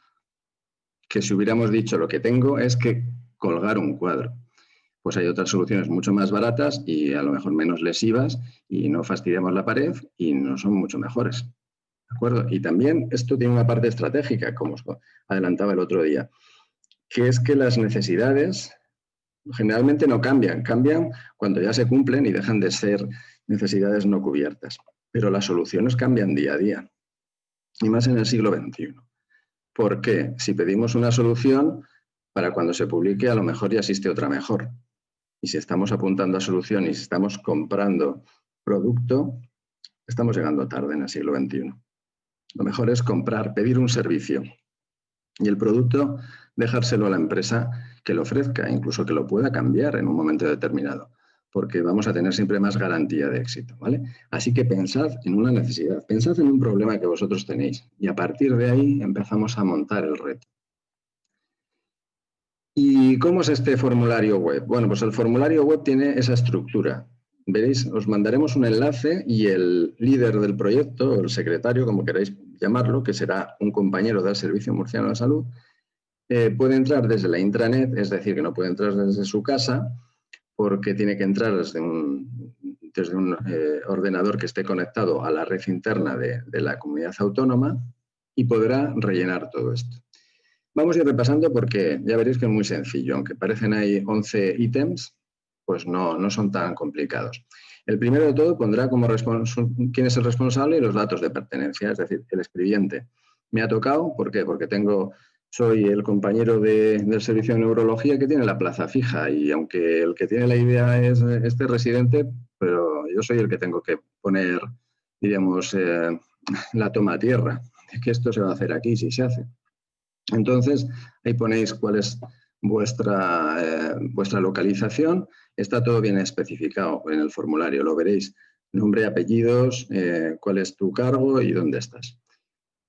Speaker 3: que, si hubiéramos dicho lo que tengo es que colgar un cuadro, pues hay otras soluciones mucho más baratas y a lo mejor menos lesivas y no fastidiamos la pared y no son mucho mejores. ¿De acuerdo? Y también esto tiene una parte estratégica, como os adelantaba el otro día, que es que las necesidades generalmente no cambian, cambian cuando ya se cumplen y dejan de ser necesidades no cubiertas. Pero las soluciones cambian día a día, y más en el siglo XXI. Porque si pedimos una solución, para cuando se publique a lo mejor ya existe otra mejor. Y si estamos apuntando a solución y si estamos comprando producto, estamos llegando tarde en el siglo XXI. Lo mejor es comprar, pedir un servicio y el producto dejárselo a la empresa que lo ofrezca, incluso que lo pueda cambiar en un momento determinado, porque vamos a tener siempre más garantía de éxito, ¿vale? Así que pensad en una necesidad, pensad en un problema que vosotros tenéis y a partir de ahí empezamos a montar el reto. ¿Y cómo es este formulario web? Bueno, pues el formulario web tiene esa estructura. Veréis, os mandaremos un enlace y el líder del proyecto, o el secretario, como queráis llamarlo, que será un compañero del Servicio Murciano de Salud, puede entrar desde la intranet, es decir, que no puede entrar desde su casa, porque tiene que entrar desde un ordenador que esté conectado a la red interna de la comunidad autónoma y podrá rellenar todo esto. Vamos a ir repasando porque ya veréis que es muy sencillo. Aunque parecen ahí 11 ítems, pues no son tan complicados. El primero de todo pondrá como quién es el responsable y los datos de pertenencia, es decir, el escribiente. Me ha tocado, ¿por qué? Porque soy el compañero del servicio de neurología que tiene la plaza fija y aunque el que tiene la idea es este residente, pero yo soy el que tengo que poner, diríamos, la toma a tierra, de que esto se va a hacer aquí, si se hace. Entonces, ahí ponéis cuál es vuestra localización. Está todo bien especificado en el formulario, lo veréis. Nombre, apellidos, cuál es tu cargo y dónde estás.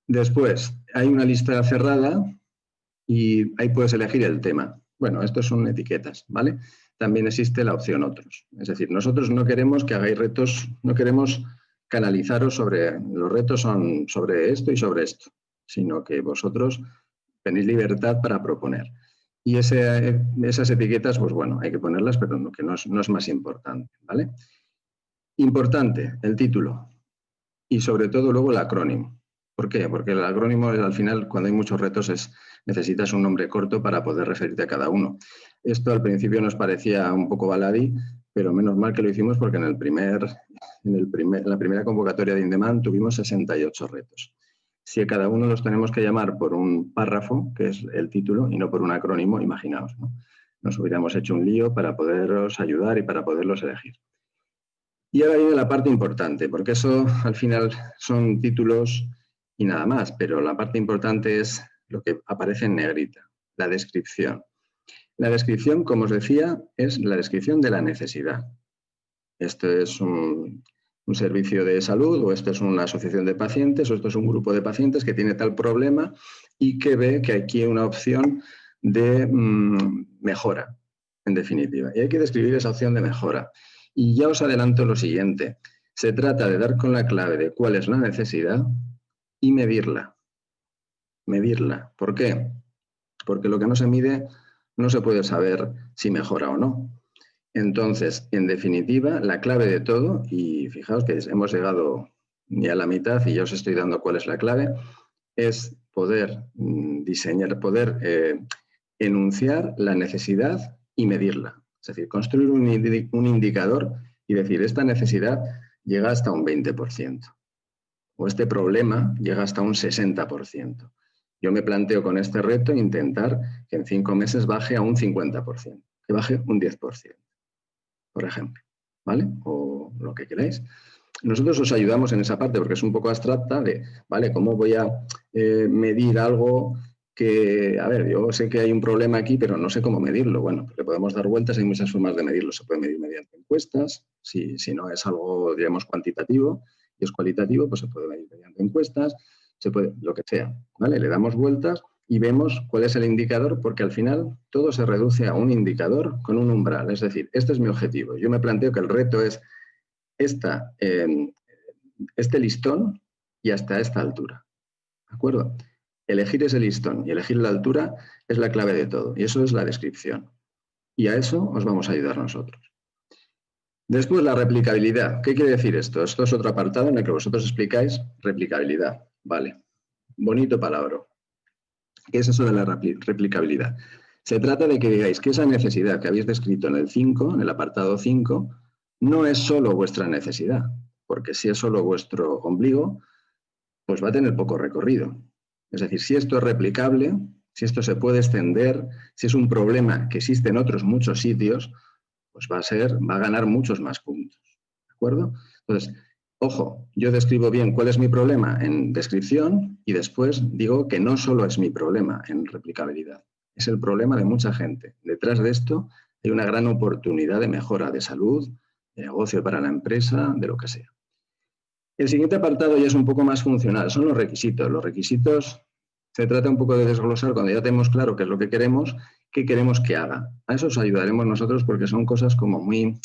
Speaker 3: Después, hay una lista cerrada y ahí puedes elegir el tema. Bueno, estos son etiquetas, ¿vale? También existe la opción otros. Es decir, nosotros no queremos que hagáis retos, no queremos canalizaros sobre, los retos son sobre esto y sobre esto, sino que vosotros tenéis libertad para proponer. Y esas etiquetas, pues bueno, hay que ponerlas, pero que no es más importante, ¿vale? Importante, el título y sobre todo luego el acrónimo. ¿Por qué? Porque el acrónimo al final, cuando hay muchos retos, necesitas un nombre corto para poder referirte a cada uno. Esto al principio nos parecía un poco baladí, pero menos mal que lo hicimos porque en la primera convocatoria de InDemand tuvimos 68 retos. Si a cada uno los tenemos que llamar por un párrafo, que es el título, y no por un acrónimo, imaginaos, ¿no? Nos hubiéramos hecho un lío para poderos ayudar y para poderlos elegir. Y ahora viene la parte importante, porque eso al final son títulos y nada más, pero la parte importante es lo que aparece en negrita, la descripción. La descripción, como os decía, es la descripción de la necesidad. Esto es un servicio de salud, o esto es una asociación de pacientes, o esto es un grupo de pacientes que tiene tal problema y que ve que aquí hay una opción de mejora, en definitiva. Y hay que describir esa opción de mejora. Y ya os adelanto lo siguiente. Se trata de dar con la clave de cuál es la necesidad y medirla. Medirla. ¿Por qué? Porque lo que no se mide no se puede saber si mejora o no. Entonces, en definitiva, la clave de todo, y fijaos que hemos llegado ni a la mitad y ya os estoy dando cuál es la clave, es poder diseñar, poder enunciar la necesidad y medirla. Es decir, construir un indicador y decir, esta necesidad llega hasta un 20%, o este problema llega hasta un 60%. Yo me planteo con este reto intentar que en 5 meses baje a un 50%, que baje un 10%. Por ejemplo, ¿vale? O lo que queráis. Nosotros os ayudamos en esa parte porque es un poco abstracta de, ¿vale? ¿Cómo voy a medir algo que, a ver, yo sé que hay un problema aquí, pero no sé cómo medirlo? Bueno, pues le podemos dar vueltas, hay muchas formas de medirlo. Se puede medir mediante encuestas, si no es algo, digamos, cuantitativo y es cualitativo, pues se puede medir mediante encuestas, se puede, lo que sea, ¿vale? Le damos vueltas y vemos cuál es el indicador, porque al final todo se reduce a un indicador con un umbral. Es decir, este es mi objetivo. Yo me planteo que el reto es este listón y hasta esta altura. ¿De acuerdo? Elegir ese listón y elegir la altura es la clave de todo. Y eso es la descripción. Y a eso os vamos a ayudar nosotros. Después, la replicabilidad. ¿Qué quiere decir esto? Esto es otro apartado en el que vosotros explicáis replicabilidad. Vale. Bonito palabra. ¿Qué es eso de la replicabilidad? Se trata de que digáis que esa necesidad que habéis descrito en el 5, en el apartado 5, no es solo vuestra necesidad, porque si es solo vuestro ombligo, pues va a tener poco recorrido. Es decir, si esto es replicable, si esto se puede extender, si es un problema que existe en otros muchos sitios, pues va a ganar muchos más puntos. ¿De acuerdo? Entonces, ojo, yo describo bien cuál es mi problema en descripción y después digo que no solo es mi problema en replicabilidad, es el problema de mucha gente. Detrás de esto hay una gran oportunidad de mejora de salud, de negocio para la empresa, de lo que sea. El siguiente apartado ya es un poco más funcional, son los requisitos. Los requisitos se trata un poco de desglosar cuando ya tenemos claro qué es lo que queremos, qué queremos que haga. A eso os ayudaremos nosotros porque son cosas como muy,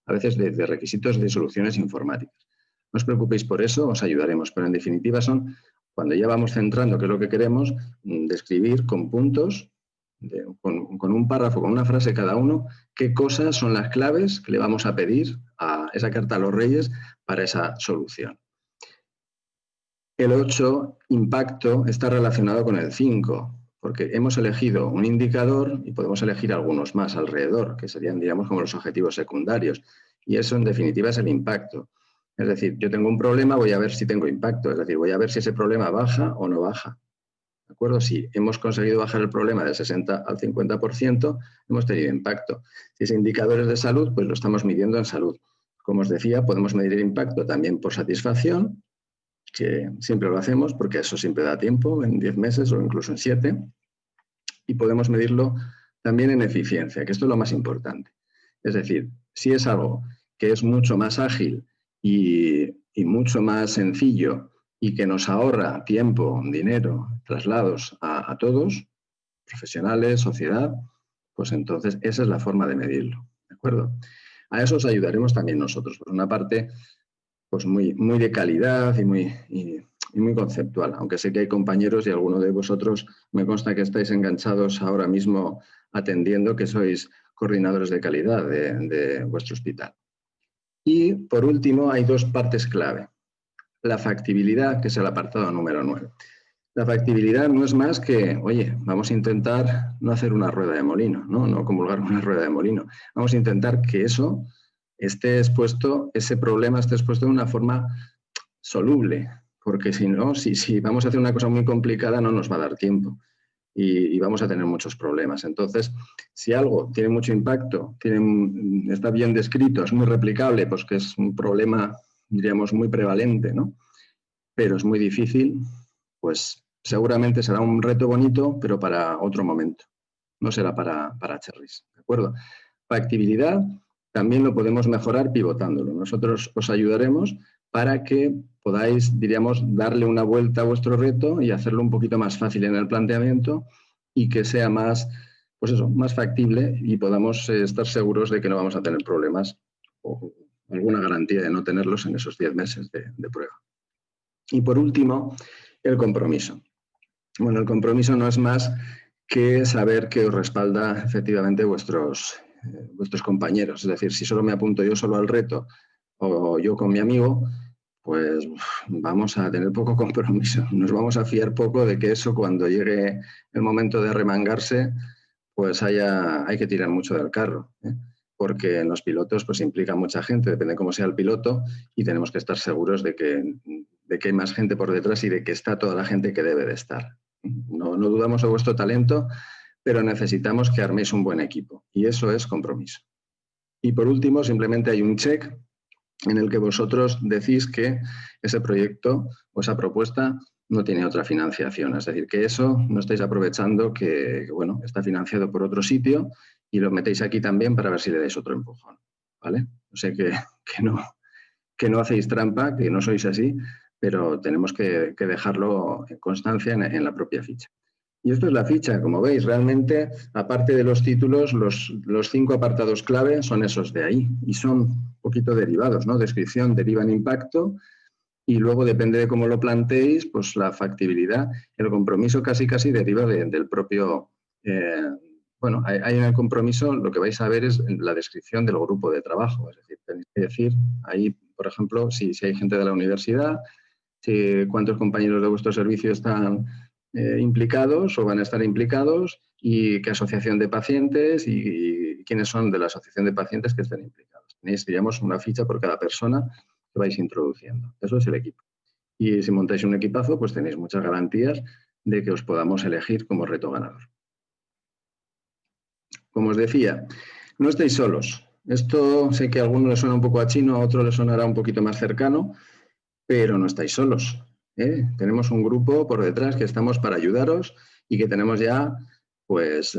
Speaker 3: a veces de requisitos de soluciones informáticas. No os preocupéis por eso, os ayudaremos, pero en definitiva son, cuando ya vamos centrando qué es lo que queremos, describir con puntos, con un párrafo, con una frase cada uno, qué cosas son las claves que le vamos a pedir a esa carta a los Reyes para esa solución. El 8, impacto, está relacionado con el 5, porque hemos elegido un indicador y podemos elegir algunos más alrededor, que serían, digamos, como los objetivos secundarios. Y eso, en definitiva, es el impacto. Es decir, yo tengo un problema, voy a ver si tengo impacto. Es decir, voy a ver si ese problema baja o no baja. ¿De acuerdo? Si hemos conseguido bajar el problema del 60 al 50%, hemos tenido impacto. Si es indicadores de salud, pues lo estamos midiendo en salud. Como os decía, podemos medir el impacto también por satisfacción, que siempre lo hacemos porque eso siempre da tiempo, en 10 meses o incluso en 7. Y podemos medirlo también en eficiencia, que esto es lo más importante. Es decir, si es algo que es mucho más ágil y mucho más sencillo y que nos ahorra tiempo, dinero, traslados a todos, profesionales, sociedad, pues entonces esa es la forma de medirlo. ¿De acuerdo? A eso os ayudaremos también nosotros. Por una parte, pues muy de calidad y muy conceptual, aunque sé que hay compañeros y alguno de vosotros me consta que estáis enganchados ahora mismo atendiendo, que sois coordinadores de calidad de vuestro hospital. Y por último, hay 2 partes clave. La factibilidad, que es el apartado número 9. La factibilidad no es más que, oye, vamos a intentar no hacer una rueda de molino, no comulgar una rueda de molino. Vamos a intentar que eso esté expuesto, ese problema esté expuesto de una forma soluble, porque si no, si vamos a hacer una cosa muy complicada no nos va a dar tiempo y vamos a tener muchos problemas. Entonces, si algo tiene mucho impacto, está bien descrito, es muy replicable, pues que es un problema, diríamos, muy prevalente, ¿no? Pero es muy difícil, pues seguramente será un reto bonito, pero para otro momento. No será para cherries, ¿de acuerdo? Factibilidad también lo podemos mejorar pivotándolo. Nosotros os ayudaremos para que podáis, diríamos, darle una vuelta a vuestro reto y hacerlo un poquito más fácil en el planteamiento y que sea más, pues eso, más factible y podamos estar seguros de que no vamos a tener problemas o alguna garantía de no tenerlos en esos 10 meses de prueba. Y por último, el compromiso. Bueno, el compromiso no es más que saber que os respalda efectivamente vuestros vuestros compañeros. Es decir, si solo me apunto yo solo al reto o yo con mi amigo, pues vamos a tener poco compromiso. Nos vamos a fiar poco de que eso, cuando llegue el momento de remangarse, pues hay que tirar mucho del carro, ¿eh? Porque en los pilotos pues implica mucha gente, depende de cómo sea el piloto, y tenemos que estar seguros de que hay más gente por detrás y de que está toda la gente que debe de estar. No dudamos de vuestro talento, pero necesitamos que arméis un buen equipo, y eso es compromiso. Y por último, simplemente hay un check en el que vosotros decís que ese proyecto o esa propuesta no tiene otra financiación. Es decir, que eso no estáis aprovechando que bueno, está financiado por otro sitio y lo metéis aquí también para ver si le dais otro empujón, ¿vale? O sea que no hacéis trampa, que no sois así, pero tenemos que dejarlo en constancia en la propia ficha. Y esto es la ficha, como veis, realmente, aparte de los títulos, los 5 apartados clave son esos de ahí y son un poquito derivados, ¿no? Descripción deriva en impacto y luego, depende de cómo lo planteéis, pues la factibilidad, el compromiso casi deriva del propio... bueno, hay en el compromiso, lo que vais a ver es la descripción del grupo de trabajo, es decir, tenéis que decir ahí, por ejemplo, si hay gente de la universidad, cuántos compañeros de vuestro servicio están implicados o van a estar implicados y qué asociación de pacientes y quiénes son de la asociación de pacientes que estén implicados. Tenéis, digamos, una ficha por cada persona que vais introduciendo. Eso es el equipo. Y si montáis un equipazo, pues tenéis muchas garantías de que os podamos elegir como reto ganador. Como os decía, no estáis solos. Esto sé que a alguno le suena un poco a chino, a otro le sonará un poquito más cercano, pero no estáis solos, ¿eh? Tenemos un grupo por detrás que estamos para ayudaros y que tenemos ya pues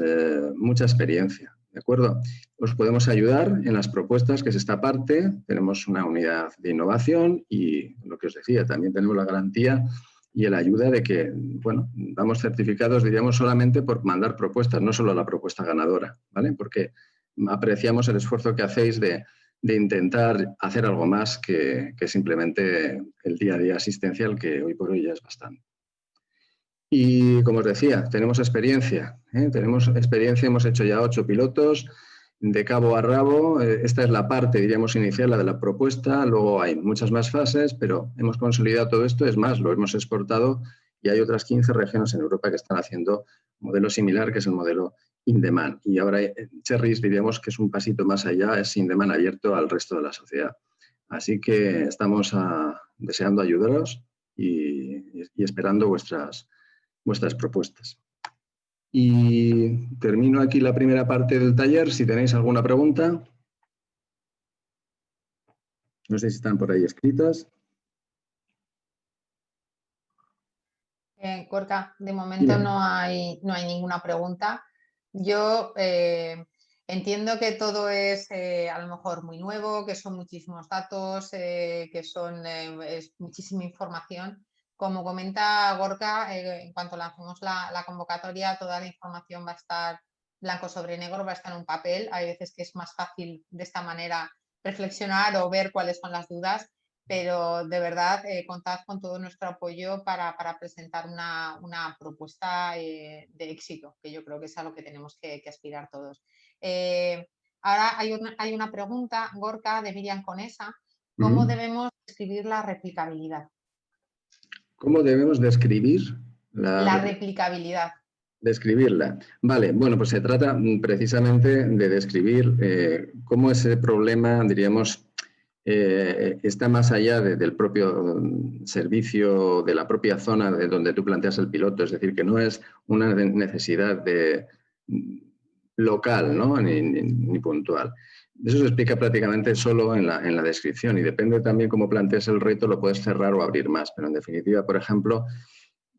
Speaker 3: mucha experiencia, ¿de acuerdo? Os podemos ayudar en las propuestas, que es esta parte. Tenemos una unidad de innovación y, lo que os decía, también tenemos la garantía y la ayuda de que, bueno, damos certificados, diríamos, solamente por mandar propuestas, no solo la propuesta ganadora, ¿vale? Porque apreciamos el esfuerzo que hacéis de intentar hacer algo más que simplemente el día a día asistencial, que hoy por hoy ya es bastante. Y como os decía, tenemos experiencia, ¿eh? Tenemos experiencia, hemos hecho ya 8 pilotos, de cabo a rabo. Esta es la parte, diríamos, inicial, la de la propuesta. Luego hay muchas más fases, pero hemos consolidado todo esto. Es más, lo hemos exportado y hay otras 15 regiones en Europa que están haciendo un modelo similar, que es el modelo in-demand. Y ahora Cherries, diríamos que es un pasito más allá, es in-demand abierto al resto de la sociedad. Así que estamos deseando ayudaros y esperando vuestras propuestas. Y termino aquí la primera parte del taller. Si tenéis alguna pregunta, no sé si están por ahí escritas.
Speaker 1: Gorka, de momento no hay ninguna pregunta. Yo entiendo que todo es a lo mejor muy nuevo, que son muchísimos datos, que es muchísima información. Como comenta Gorka, en cuanto lancemos la convocatoria, toda la información va a estar blanco sobre negro, va a estar en un papel. Hay veces que es más fácil de esta manera reflexionar o ver cuáles son las dudas, pero de verdad contad con todo nuestro apoyo para presentar una propuesta de éxito, que yo creo que es a lo que tenemos que aspirar todos. Ahora hay una pregunta, Gorka, de Miriam Conesa. ¿Cómo debemos describir la replicabilidad?
Speaker 3: ¿Cómo debemos describir
Speaker 1: la replicabilidad?
Speaker 3: Describirla. Vale, bueno, pues se trata precisamente de describir cómo ese problema, diríamos, está más allá del propio servicio, de la propia zona de donde tú planteas el piloto. Es decir, que no es una necesidad local, ¿no? ni puntual. Eso se explica prácticamente solo en la descripción, y depende también cómo plantees el reto, lo puedes cerrar o abrir más. Pero en definitiva, por ejemplo,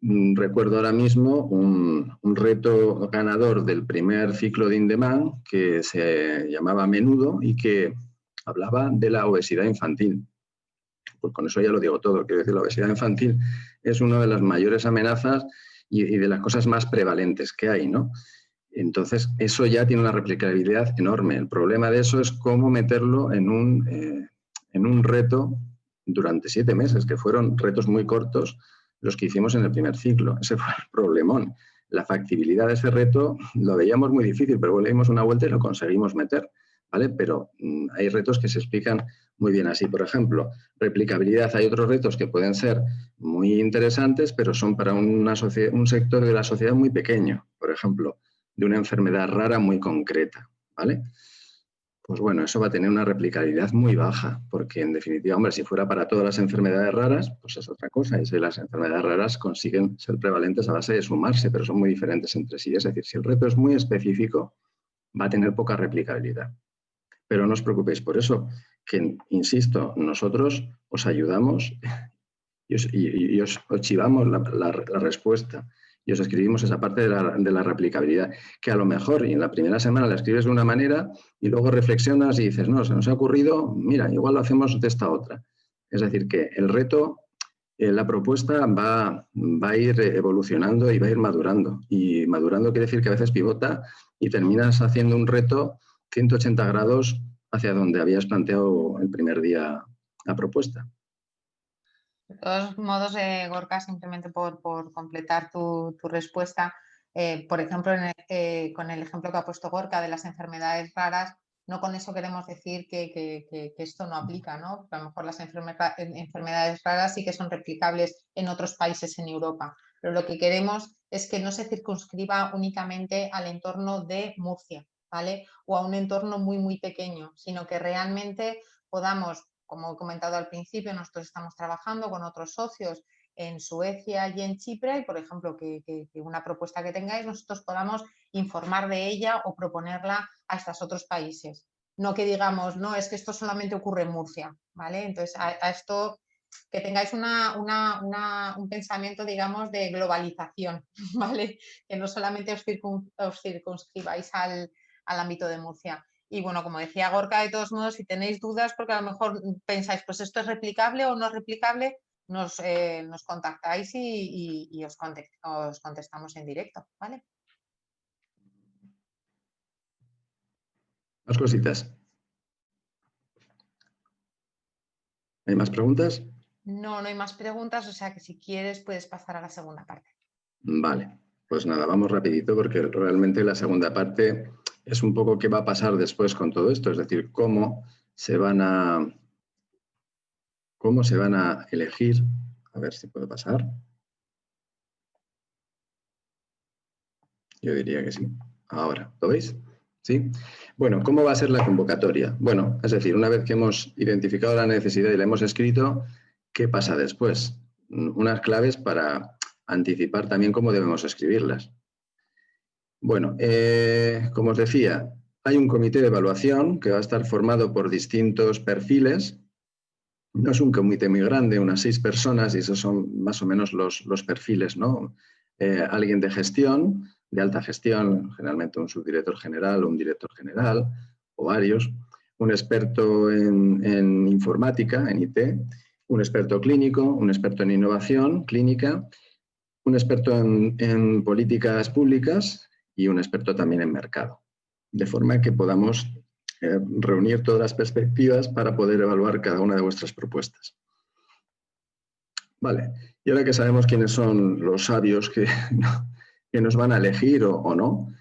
Speaker 3: recuerdo ahora mismo un reto ganador del primer ciclo de In-Demand que se llamaba Menudo y que hablaba de la obesidad infantil. Pues con eso ya lo digo todo. Quiero decir, la obesidad infantil es una de las mayores amenazas y de las cosas más prevalentes que hay, ¿no? Entonces, eso ya tiene una replicabilidad enorme. El problema de eso es cómo meterlo en un reto durante 7 meses, que fueron retos muy cortos los que hicimos en el primer ciclo. Ese fue el problemón. la factibilidad de ese reto lo veíamos muy difícil, pero le dimos una vuelta y lo conseguimos meter, ¿vale? Pero hay retos que se explican muy bien así. Por ejemplo, replicabilidad. Hay otros retos que pueden ser muy interesantes, pero son para un sector de la sociedad muy pequeño. Por ejemplo, de una enfermedad rara muy concreta, ¿vale? Pues bueno, eso va a tener una replicabilidad muy baja, porque en definitiva, hombre, si fuera para todas las enfermedades raras, pues es otra cosa. Y si las enfermedades raras consiguen ser prevalentes a base de sumarse, pero son muy diferentes entre sí. Es decir, si el reto es muy específico, va a tener poca replicabilidad. Pero no os preocupéis por eso, que, insisto, nosotros os ayudamos y os chivamos la respuesta. Y os escribimos esa parte de la replicabilidad, que a lo mejor en la primera semana la escribes de una manera y luego reflexionas y dices, no, se nos ha ocurrido, mira, igual lo hacemos de esta otra. Es decir, que el reto, la propuesta va a ir evolucionando y va a ir madurando. Y madurando quiere decir que a veces pivota y terminas haciendo un reto 180 grados hacia donde habías planteado el primer día la propuesta.
Speaker 1: De todos modos, Gorka, simplemente por completar tu respuesta, por ejemplo, con el ejemplo que ha puesto Gorka de las enfermedades raras, no con eso queremos decir que esto no aplica, ¿no? Porque a lo mejor las enfermedades raras sí que son replicables en otros países en Europa, pero lo que queremos es que no se circunscriba únicamente al entorno de Murcia, ¿vale? O a un entorno muy, muy pequeño, sino que realmente podamos, como he comentado al principio, nosotros estamos trabajando con otros socios en Suecia y en Chipre y, por ejemplo, que una propuesta que tengáis nosotros podamos informar de ella o proponerla a estos otros países. No que digamos, no, es que esto solamente ocurre en Murcia, ¿vale? Entonces, a esto que tengáis un pensamiento, digamos, de globalización, ¿vale? Que no solamente os circunscribáis al ámbito de Murcia. Y bueno, como decía Gorka, de todos modos, si tenéis dudas, porque a lo mejor pensáis, pues esto es replicable o no es replicable, nos contactáis y os contestamos en directo, ¿vale?
Speaker 3: Más cositas. ¿Hay más preguntas?
Speaker 1: No hay más preguntas, o sea que si quieres puedes pasar a la segunda parte.
Speaker 3: Vale, pues nada, vamos rapidito porque realmente la segunda parte es un poco qué va a pasar después con todo esto, es decir, cómo se van a elegir. A ver si puedo pasar. Yo diría que sí. Ahora, ¿lo veis? ¿Sí? Bueno, ¿cómo va a ser la convocatoria? Bueno, es decir, una vez que hemos identificado la necesidad y la hemos escrito, ¿qué pasa después? Unas claves para anticipar también cómo debemos escribirlas. Bueno, como os decía, hay un comité de evaluación que va a estar formado por distintos perfiles. No es un comité muy grande, unas 6 personas, y esos son más o menos los perfiles, ¿no? Alguien de gestión, de alta gestión, generalmente un subdirector general o un director general, o varios, un experto en informática, en IT, un experto clínico, un experto en innovación clínica, un experto en políticas públicas y un experto también en mercado. De forma que podamos reunir todas las perspectivas para poder evaluar cada una de vuestras propuestas. Vale, y ahora que sabemos quiénes son los sabios que nos van a elegir o no,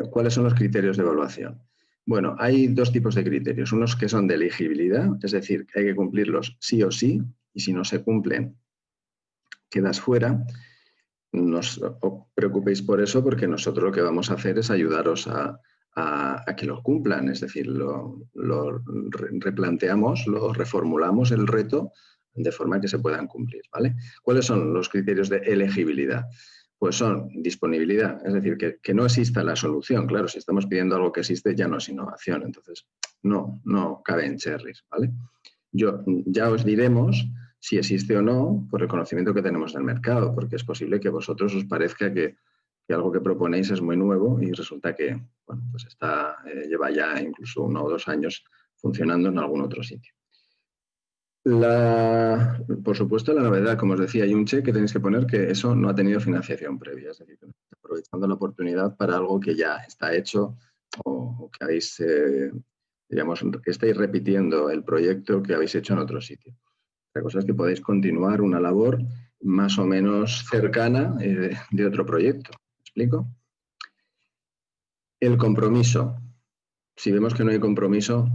Speaker 3: ¿cuáles son los criterios de evaluación? Bueno, hay 2 tipos de criterios. Unos que son de elegibilidad, es decir, que hay que cumplirlos sí o sí, y si no se cumplen, quedas fuera. No os preocupéis por eso, porque nosotros lo que vamos a hacer es ayudaros a que lo cumplan, es decir, lo replanteamos, lo reformulamos el reto de forma que se puedan cumplir, ¿vale? ¿Cuáles son los criterios de elegibilidad? Pues son disponibilidad, es decir, que no exista la solución. Claro, si estamos pidiendo algo que existe ya no es innovación, entonces no cabe en cherries, ¿vale? Ya os diremos si existe o no por el conocimiento que tenemos del mercado, porque es posible que a vosotros os parezca que algo que proponéis es muy nuevo y resulta que bueno, pues lleva ya incluso 1 o 2 años funcionando en algún otro sitio. Por supuesto, la novedad, como os decía, hay un check que tenéis que poner que eso no ha tenido financiación previa, es decir, aprovechando la oportunidad para algo que ya está hecho o que habéis, digamos, que estáis repitiendo el proyecto que habéis hecho en otro sitio. La cosa es que podéis continuar una labor más o menos cercana de otro proyecto. ¿Me explico? El compromiso. Si vemos que no hay compromiso,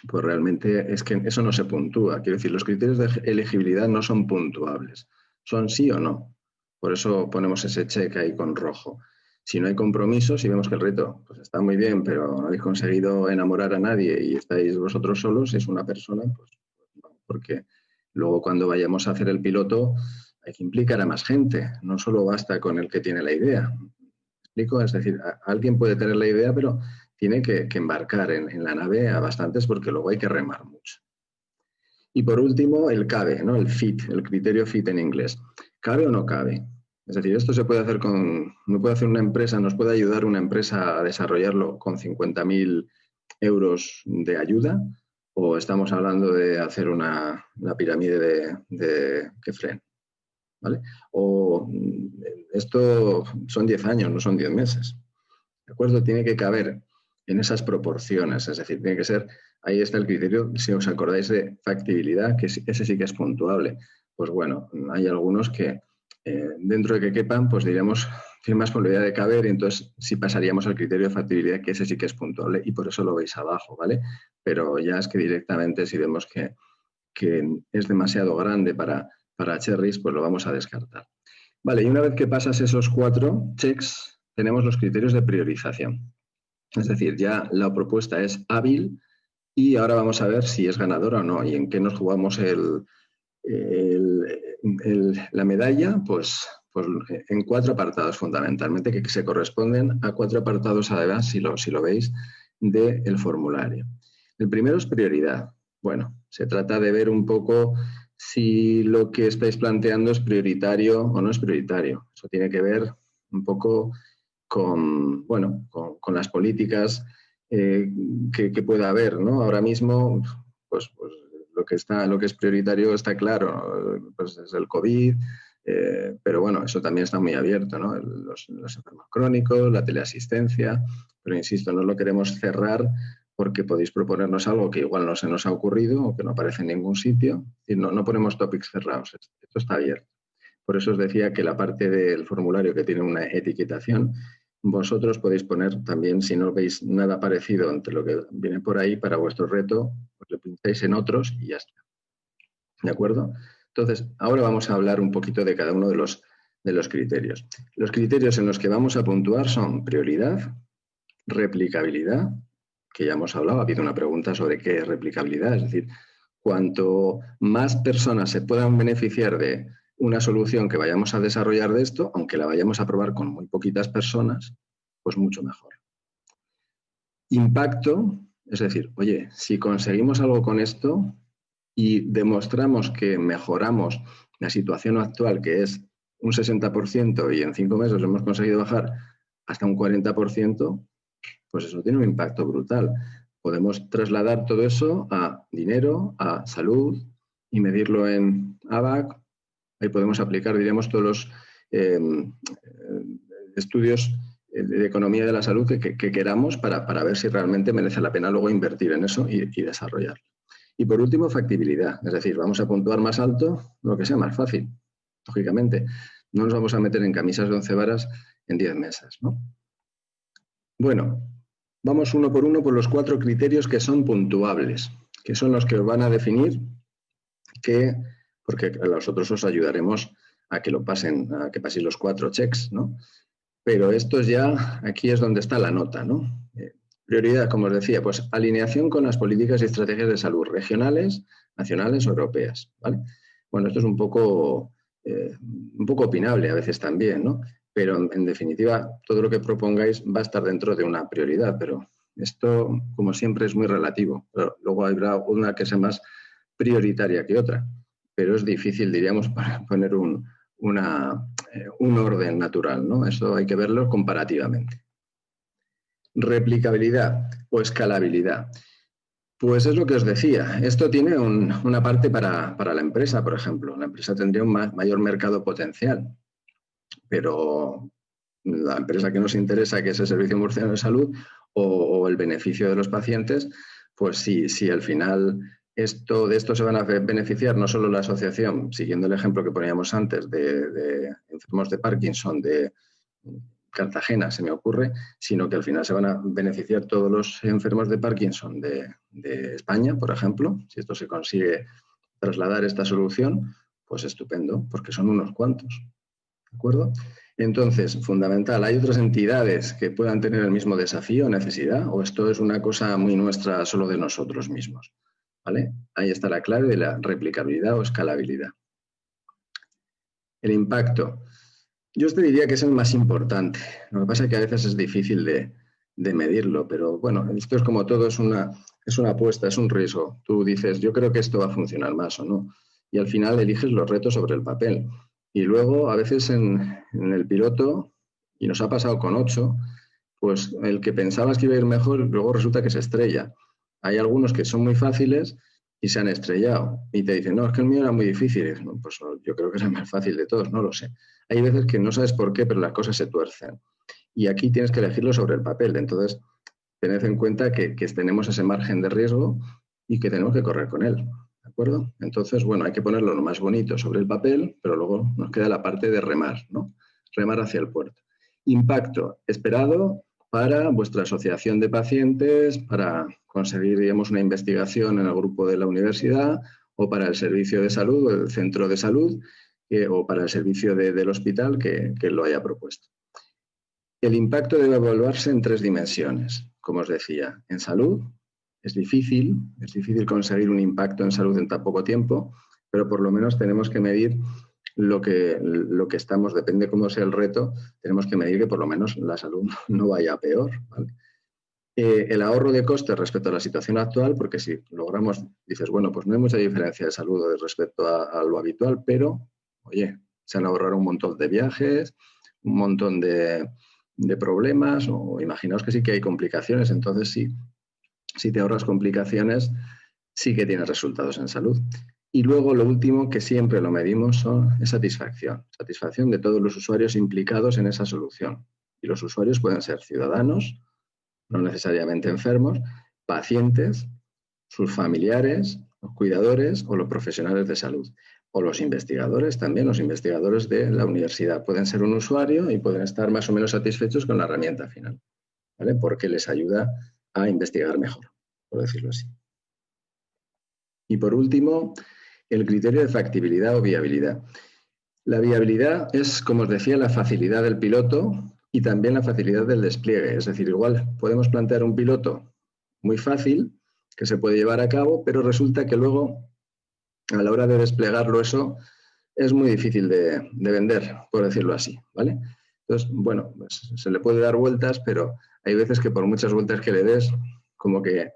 Speaker 3: pues realmente es que eso no se puntúa. Quiero decir, los criterios de elegibilidad no son puntuables. Son sí o no. Por eso ponemos ese check ahí con rojo. Si no hay compromiso, si vemos que el reto pues está muy bien, pero no habéis conseguido enamorar a nadie y estáis vosotros solos, si es una persona, pues no, porque luego cuando vayamos a hacer el piloto hay que implicar a más gente. No solo basta con el que tiene la idea. ¿Me explico? Es decir, alguien puede tener la idea, pero tiene que embarcar en la nave a bastantes porque luego hay que remar mucho. Y por último, el cabe, ¿no? El fit, el criterio fit en inglés. ¿Cabe o no cabe? Es decir, esto se puede hacer no puede hacer una empresa, nos puede ayudar una empresa a desarrollarlo con 50.000 euros de ayuda, o estamos hablando de hacer una pirámide de Kefren, ¿vale? O esto son 10 años, no son 10 meses. ¿De acuerdo? Tiene que caber en esas proporciones, es decir, tiene que ser, ahí está el criterio, si os acordáis de factibilidad, que ese sí que es puntuable. Pues bueno, hay algunos que dentro de que quepan, pues diríamos, tiene más probabilidad de caber y entonces sí pasaríamos al criterio de factibilidad, que ese sí que es puntuable y por eso lo veis abajo, ¿vale? Pero ya es que directamente si vemos que es demasiado grande para cherries, pues lo vamos a descartar. Vale, y una vez que pasas esos 4 checks, tenemos los criterios de priorización. Es decir, ya la propuesta es hábil y ahora vamos a ver si es ganadora o no y en qué nos jugamos la medalla, pues en 4 apartados fundamentalmente que se corresponden a 4 apartados además, si lo veis, del formulario. El primero es prioridad. Bueno, se trata de ver un poco si lo que estáis planteando es prioritario o no es prioritario. Eso tiene que ver un poco con las políticas que pueda haber, ¿no? Ahora mismo, pues lo que es prioritario está claro, pues es el COVID, pero bueno, eso también está muy abierto, ¿no? Los enfermos crónicos, la teleasistencia, pero insisto, no lo queremos cerrar porque podéis proponernos algo que igual no se nos ha ocurrido o que no aparece en ningún sitio. Y no ponemos topics cerrados, esto está abierto. Por eso os decía que la parte del formulario que tiene una etiquetación, vosotros podéis poner también, si no veis nada parecido entre lo que viene por ahí para vuestro reto, pues le pincháis en otros y ya está. ¿De acuerdo? Entonces, ahora vamos a hablar un poquito de cada uno de los criterios. Los criterios en los que vamos a puntuar son prioridad, replicabilidad, que ya hemos hablado, ha habido una pregunta sobre qué es replicabilidad, es decir, cuanto más personas se puedan beneficiar de una solución que vayamos a desarrollar de esto, aunque la vayamos a probar con muy poquitas personas, pues mucho mejor. Impacto, es decir, oye, si conseguimos algo con esto y demostramos que mejoramos la situación actual, que es un 60%, y en 5 meses hemos conseguido bajar hasta un 40%, pues eso tiene un impacto brutal. Podemos trasladar todo eso a dinero, a salud y medirlo en ABAC. Ahí podemos aplicar, diríamos, todos los estudios de economía de la salud que queramos para ver si realmente merece la pena luego invertir en eso y desarrollarlo. Y por último, factibilidad. Es decir, vamos a puntuar más alto lo que sea más fácil, lógicamente. No nos vamos a meter en camisas de 11 varas en 10 mesas, ¿no? Bueno, vamos uno por los 4 criterios que son puntuables, que son los que os van a definir porque a nosotros os ayudaremos a que paséis los 4 checks, ¿no? Pero estos ya, aquí es donde está la nota, ¿no? Prioridad, como os decía, pues alineación con las políticas y estrategias de salud regionales, nacionales o europeas, ¿vale? Bueno, esto es un poco opinable a veces también, ¿no? Pero en definitiva, todo lo que propongáis va a estar dentro de una prioridad, pero esto, como siempre, es muy relativo. Pero luego habrá una que sea más prioritaria que otra, pero es difícil, diríamos, poner un orden natural, ¿no? Eso hay que verlo comparativamente. Replicabilidad o escalabilidad. Pues es lo que os decía. Esto tiene una parte para la empresa, por ejemplo. La empresa tendría un mayor mercado potencial, pero la empresa que nos interesa, que es el Servicio Murciano de Salud o el beneficio de los pacientes, pues si al final de esto se van a beneficiar no solo la asociación, siguiendo el ejemplo que poníamos antes de enfermos de Parkinson, de Cartagena, se me ocurre, sino que al final se van a beneficiar todos los enfermos de Parkinson de España, por ejemplo. Si esto se consigue trasladar esta solución, pues estupendo, porque son unos cuantos. ¿De acuerdo? Entonces, fundamental, ¿hay otras entidades que puedan tener el mismo desafío o necesidad? ¿O esto es una cosa muy nuestra, solo de nosotros mismos? ¿Vale? Ahí está la clave de la replicabilidad o escalabilidad. El impacto. Yo te diría que es el más importante. Lo que pasa es que a veces es difícil de medirlo, pero bueno, esto es como todo, es una apuesta, es un riesgo. Tú dices, yo creo que esto va a funcionar más o no. Y al final eliges los retos sobre el papel. Y luego, a veces en el piloto, y nos ha pasado con 8, pues el que pensabas que iba a ir mejor, luego resulta que se estrella. Hay algunos que son muy fáciles y se han estrellado. Y te dicen, no, es que el mío era muy difícil. No, pues yo creo que es el más fácil de todos, no lo sé. Hay veces que no sabes por qué, pero las cosas se tuercen. Y aquí tienes que elegirlo sobre el papel. Entonces, tened en cuenta que tenemos ese margen de riesgo y que tenemos que correr con él. ¿De acuerdo? Entonces, bueno, hay que ponerlo lo más bonito sobre el papel, pero luego nos queda la parte de remar, ¿no? Remar hacia el puerto. Impacto esperado para vuestra asociación de pacientes, para conseguir, digamos, una investigación en el grupo de la universidad o para el servicio de salud o el centro de salud o para el servicio del hospital que lo haya propuesto. El impacto debe evaluarse en 3 dimensiones. Como os decía, en salud es difícil conseguir un impacto en salud en tan poco tiempo, pero por lo menos tenemos que medir lo que estamos, depende cómo sea el reto, tenemos que medir que por lo menos la salud no vaya a peor, ¿vale? El ahorro de costes respecto a la situación actual, porque si logramos, dices, bueno, pues no hay mucha diferencia de salud respecto a lo habitual, pero, oye, se han ahorrado un montón de viajes, un montón de problemas, o imaginaos que sí que hay complicaciones, entonces sí, si te ahorras complicaciones, sí que tienes resultados en salud. Y luego lo último que siempre lo medimos es satisfacción. Satisfacción de todos los usuarios implicados en esa solución. Y los usuarios pueden ser ciudadanos, no necesariamente enfermos, pacientes, sus familiares, los cuidadores o los profesionales de salud. O los investigadores también, los investigadores de la universidad. Pueden ser un usuario y pueden estar más o menos satisfechos con la herramienta final, ¿vale? Porque les ayuda a investigar mejor, por decirlo así. Y por último, el criterio de factibilidad o viabilidad. La viabilidad es, como os decía, la facilidad del piloto y también la facilidad del despliegue. Es decir, igual podemos plantear un piloto muy fácil que se puede llevar a cabo, pero resulta que luego, a la hora de desplegarlo, eso es muy difícil de vender, por decirlo así, ¿vale? Entonces, bueno, pues se le puede dar vueltas, pero hay veces que por muchas vueltas que le des, como que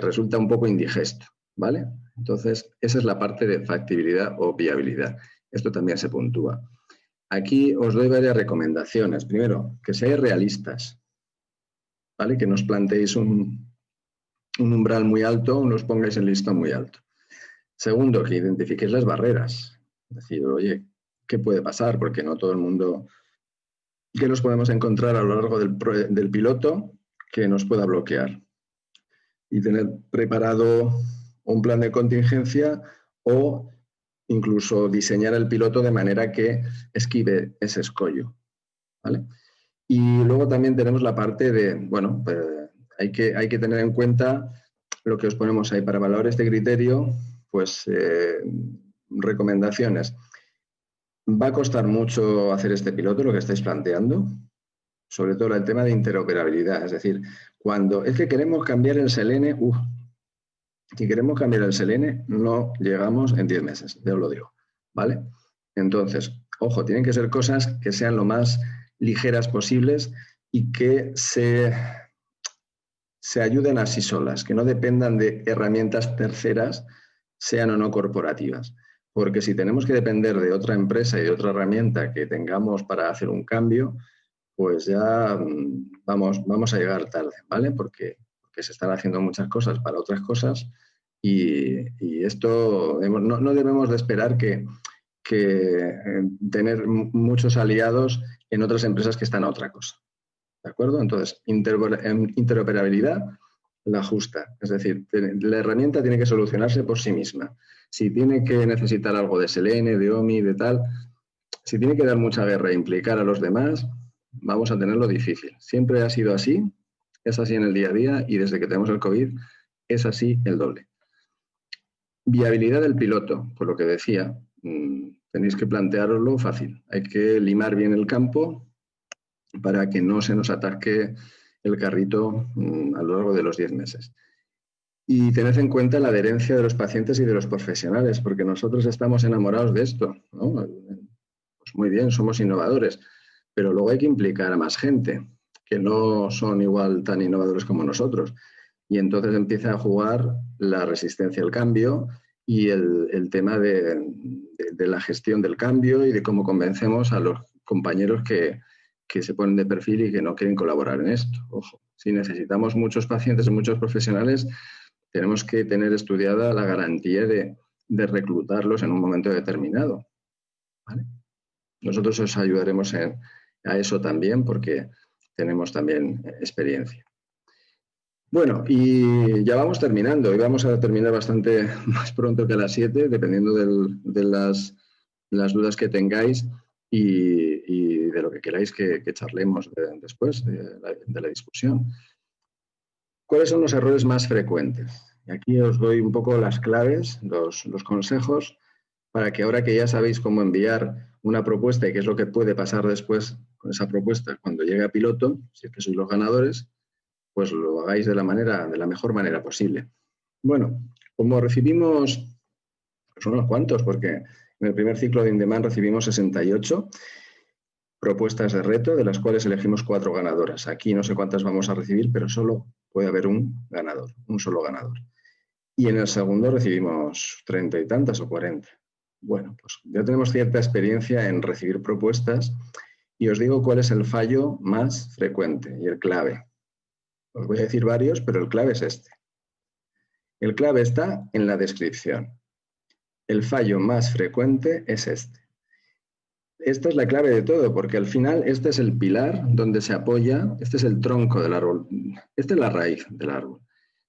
Speaker 3: resulta un poco indigesto, ¿vale? Entonces, esa es la parte de factibilidad o viabilidad. Esto también se puntúa. Aquí os doy varias recomendaciones. Primero, que seáis realistas, ¿vale? Que no os planteéis un umbral muy alto, no os pongáis el listón muy alto. Segundo, que identifiquéis las barreras. Es decir, oye, ¿qué puede pasar? Porque no todo el mundo... ¿Qué nos podemos encontrar a lo largo del piloto que nos pueda bloquear? Y tener preparado un plan de contingencia o incluso diseñar el piloto de manera que esquive ese escollo, ¿vale? Y luego también tenemos la parte de, bueno, pues hay que tener en cuenta lo que os ponemos ahí para valorar este criterio, pues recomendaciones. Va a costar mucho hacer este piloto, lo que estáis planteando, sobre todo el tema de interoperabilidad, es decir, cuando es que queremos cambiar el Selene, si queremos cambiar el Selene, no llegamos en 10 meses, ya os lo digo, ¿vale? Entonces, ojo, tienen que ser cosas que sean lo más ligeras posibles y que se ayuden a sí solas, que no dependan de herramientas terceras, sean o no corporativas. Porque si tenemos que depender de otra empresa y de otra herramienta que tengamos para hacer un cambio, pues ya vamos a llegar tarde, ¿vale? Porque se están haciendo muchas cosas para otras cosas y esto no debemos de esperar que tener muchos aliados en otras empresas que están a otra cosa. ¿De acuerdo? Entonces, interoperabilidad, la justa. Es decir, la herramienta tiene que solucionarse por sí misma. Si tiene que necesitar algo de Selene, de OMI, de tal, si tiene que dar mucha guerra e implicar a los demás, vamos a tenerlo difícil. Siempre ha sido así, es así en el día a día y desde que tenemos el COVID es así el doble. Viabilidad del piloto, por lo que decía, tenéis que plantearoslo fácil. Hay que limar bien el campo para que no se nos atasque el carrito a lo largo de los 10 meses. Y tened en cuenta la adherencia de los pacientes y de los profesionales, porque nosotros estamos enamorados de esto, ¿no? Pues muy bien, somos innovadores, pero luego hay que implicar a más gente que no son igual tan innovadores como nosotros. Y entonces empieza a jugar la resistencia al cambio y el tema de la gestión del cambio y de cómo convencemos a los compañeros que se ponen de perfil y que no quieren colaborar en esto. Ojo, si necesitamos muchos pacientes y muchos profesionales, tenemos que tener estudiada la garantía de reclutarlos en un momento determinado, ¿vale? Nosotros os ayudaremos a eso también porque tenemos también experiencia. Bueno, y ya vamos terminando, y vamos a terminar bastante más pronto que a las 7, dependiendo de las dudas que tengáis y de lo que queráis que charlemos después de la discusión. ¿Cuáles son los errores más frecuentes? Y aquí os doy un poco las claves, los consejos, para que ahora que ya sabéis cómo enviar una propuesta y qué es lo que puede pasar después con esa propuesta cuando llegue a piloto, si es que sois los ganadores, pues lo hagáis de la mejor manera posible. Bueno, como recibimos, son unos cuantos, porque en el primer ciclo de InDemand recibimos 68 propuestas de reto, de las cuales elegimos 4 ganadoras. Aquí no sé cuántas vamos a recibir, pero solo puede haber un ganador, un solo ganador. Y en el segundo recibimos 30 y tantas o 40. Bueno, pues ya tenemos cierta experiencia en recibir propuestas y os digo cuál es el fallo más frecuente y el clave. Os voy a decir varios, pero el clave es este. El clave está en la descripción. El fallo más frecuente es este. Esta es la clave de todo, porque al final este es el pilar donde se apoya, este es el tronco del árbol, esta es la raíz del árbol.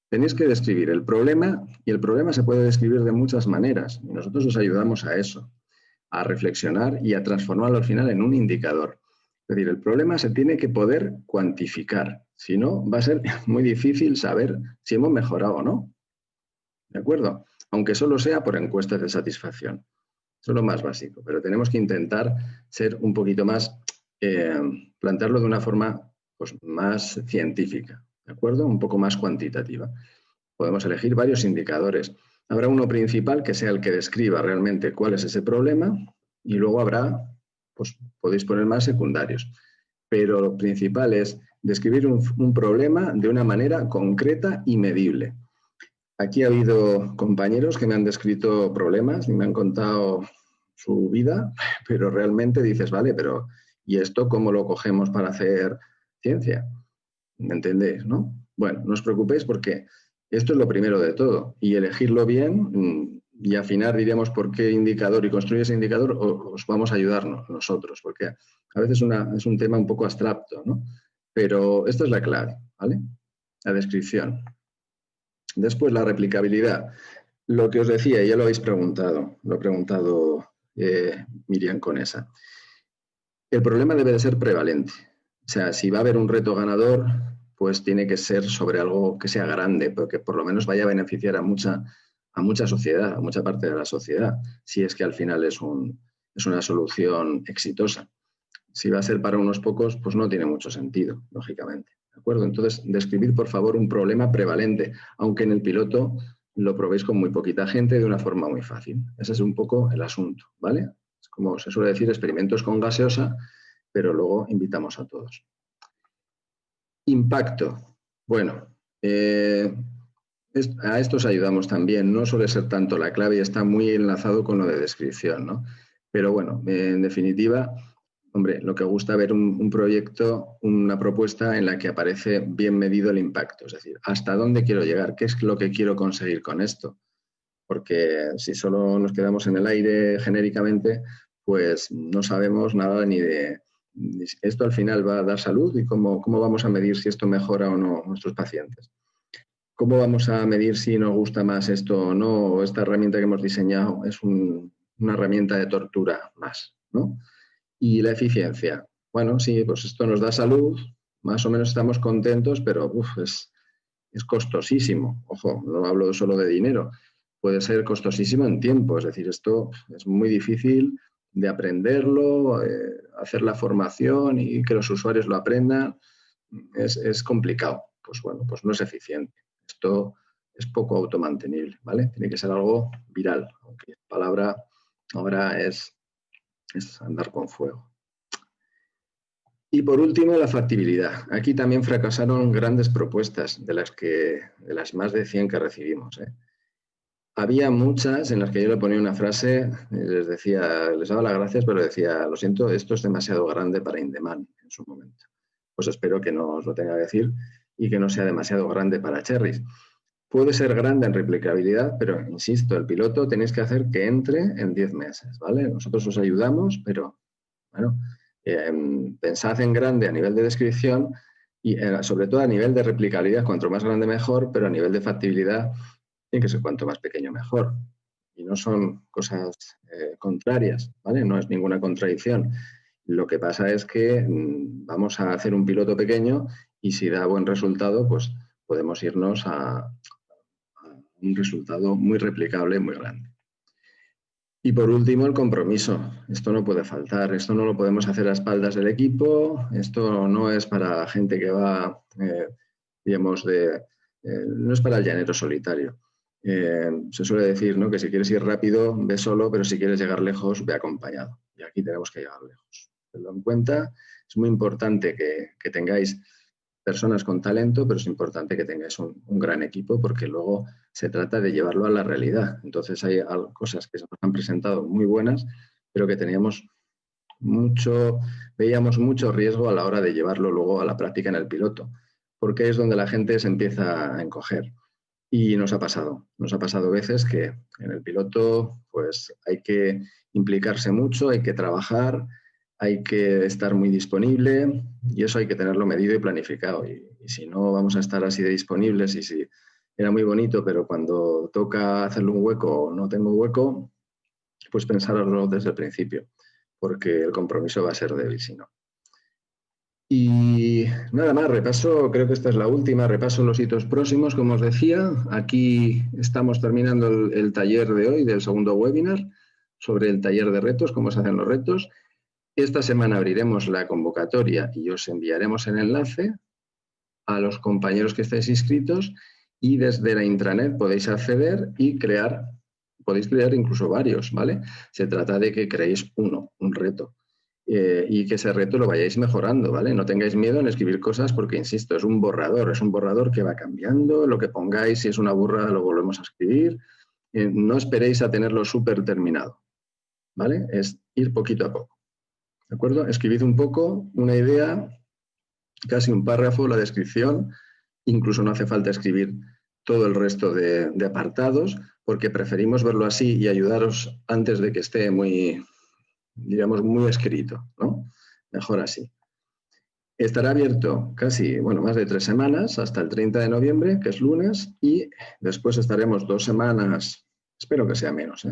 Speaker 3: Tenéis que describir el problema y el problema se puede describir de muchas maneras y nosotros os ayudamos a eso, a reflexionar y a transformarlo al final en un indicador. Es decir, el problema se tiene que poder cuantificar, si no va a ser muy difícil saber si hemos mejorado o no. ¿De acuerdo? Aunque solo sea por encuestas de satisfacción. Eso es lo más básico, pero tenemos que intentar ser un poquito más, plantearlo de una forma pues, más científica, ¿de acuerdo? Un poco más cuantitativa. Podemos elegir varios indicadores. Habrá uno principal que sea el que describa realmente cuál es ese problema y luego habrá, pues podéis poner más secundarios. Pero lo principal es describir un problema de una manera concreta y medible. Aquí ha habido compañeros que me han descrito problemas y me han contado su vida, pero realmente dices, vale, pero ¿y esto cómo lo cogemos para hacer ciencia? ¿Me entendéis, no? Bueno, no os preocupéis porque esto es lo primero de todo y elegirlo bien y afinar, diríamos, por qué indicador y construir ese indicador os vamos a ayudarnos nosotros, porque a veces es un tema un poco abstracto, ¿no? Pero esta es la clave, ¿vale? La descripción. Después, la replicabilidad. Lo que os decía, ya lo habéis preguntado, lo ha preguntado Miriam Conesa. El problema debe de ser prevalente. O sea, si va a haber un reto ganador, pues tiene que ser sobre algo que sea grande, porque por lo menos vaya a beneficiar a mucha sociedad, a mucha parte de la sociedad, si es que al final es una solución exitosa. Si va a ser para unos pocos, pues no tiene mucho sentido, lógicamente. ¿De acuerdo? Entonces, describid, por favor, un problema prevalente, aunque en el piloto lo probéis con muy poquita gente de una forma muy fácil. Ese es un poco el asunto, ¿vale? Es como se suele decir, experimentos con gaseosa, pero luego invitamos a todos. Impacto. Bueno, a esto os ayudamos también. No suele ser tanto la clave y está muy enlazado con lo de descripción, ¿no? Pero bueno, en definitiva, hombre, lo que gusta ver un proyecto, una propuesta en la que aparece bien medido el impacto. Es decir, ¿hasta dónde quiero llegar? ¿Qué es lo que quiero conseguir con esto? Porque si solo nos quedamos en el aire genéricamente, pues no sabemos nada ni de esto al final va a dar salud y cómo vamos a medir si esto mejora o no a nuestros pacientes. ¿Cómo vamos a medir si nos gusta más esto o no? O esta herramienta que hemos diseñado es una herramienta de tortura más, ¿no? Y la eficiencia. bueno, sí, pues esto nos da salud, más o menos estamos contentos, pero es costosísimo. Ojo, no hablo solo de dinero, puede ser costosísimo en tiempo, es decir, esto es muy difícil de aprenderlo, hacer la formación y que los usuarios lo aprendan, es complicado. Pues bueno, pues no es eficiente. Esto es poco automantenible, ¿vale? Tiene que ser algo viral, aunque la palabra ahora es andar con fuego. Y por último, la factibilidad. Aquí también fracasaron grandes propuestas, de las más de 100 que recibimos. Había muchas en las que yo le ponía una frase, les decía, les daba las gracias, pero decía, lo siento, esto es demasiado grande para In-Demand en su momento. Pues espero que no os lo tenga que decir y que no sea demasiado grande para Cherries. Puede ser grande en replicabilidad, pero insisto, el piloto tenéis que hacer que entre en 10 meses, ¿vale? Nosotros os ayudamos, pero bueno, pensad en grande a nivel de descripción y sobre todo a nivel de replicabilidad, cuanto más grande mejor, pero a nivel de factibilidad tiene que ser cuanto más pequeño mejor. Y no son cosas contrarias, ¿vale? No es ninguna contradicción. Lo que pasa es que vamos a hacer un piloto pequeño y si da buen resultado, pues podemos irnos a un resultado muy replicable, muy grande. Y por último, el compromiso. Esto no puede faltar. Esto no lo podemos hacer a espaldas del equipo. Esto no es para gente que va, digamos, no es para el llanero solitario. Se suele decir, ¿no?, que si quieres ir rápido, ve solo, pero si quieres llegar lejos, ve acompañado. Y aquí tenemos que llegar lejos. Tenlo en cuenta. Es muy importante que tengáis personas con talento, pero es importante que tengáis un gran equipo porque luego se trata de llevarlo a la realidad. Entonces hay cosas que se nos han presentado muy buenas, pero que veíamos mucho riesgo a la hora de llevarlo luego a la práctica en el piloto, porque es donde la gente se empieza a encoger. Y nos ha pasado veces que en el piloto pues hay que implicarse mucho, hay que trabajar, hay que estar muy disponible y eso hay que tenerlo medido y planificado. Y si no vamos a estar así de disponibles y si era muy bonito, pero cuando toca hacerle un hueco o no tengo hueco, pues pensarlo desde el principio, porque el compromiso va a ser débil si no. Y nada más, creo que esta es la última, repaso los hitos próximos, como os decía. Aquí estamos terminando el taller de hoy, del segundo webinar, sobre el taller de retos, cómo se hacen los retos. Esta semana abriremos la convocatoria y os enviaremos el enlace a los compañeros que estáis inscritos y desde la intranet podéis acceder y podéis crear incluso varios, ¿vale? Se trata de que creéis un reto. Y que ese reto lo vayáis mejorando, ¿vale? No tengáis miedo en escribir cosas porque, insisto, es un borrador que va cambiando, lo que pongáis, si es una burrada lo volvemos a escribir, no esperéis a tenerlo súper terminado, ¿vale? Es ir poquito a poco, ¿de acuerdo? Escribid un poco, una idea, casi un párrafo, la descripción, incluso no hace falta escribir todo el resto de apartados porque preferimos verlo así y ayudaros antes de que esté muy escrito, ¿no? Mejor así. Estará abierto más de 3 semanas, hasta el 30 de noviembre, que es lunes, y después estaremos 2 semanas, espero que sea menos,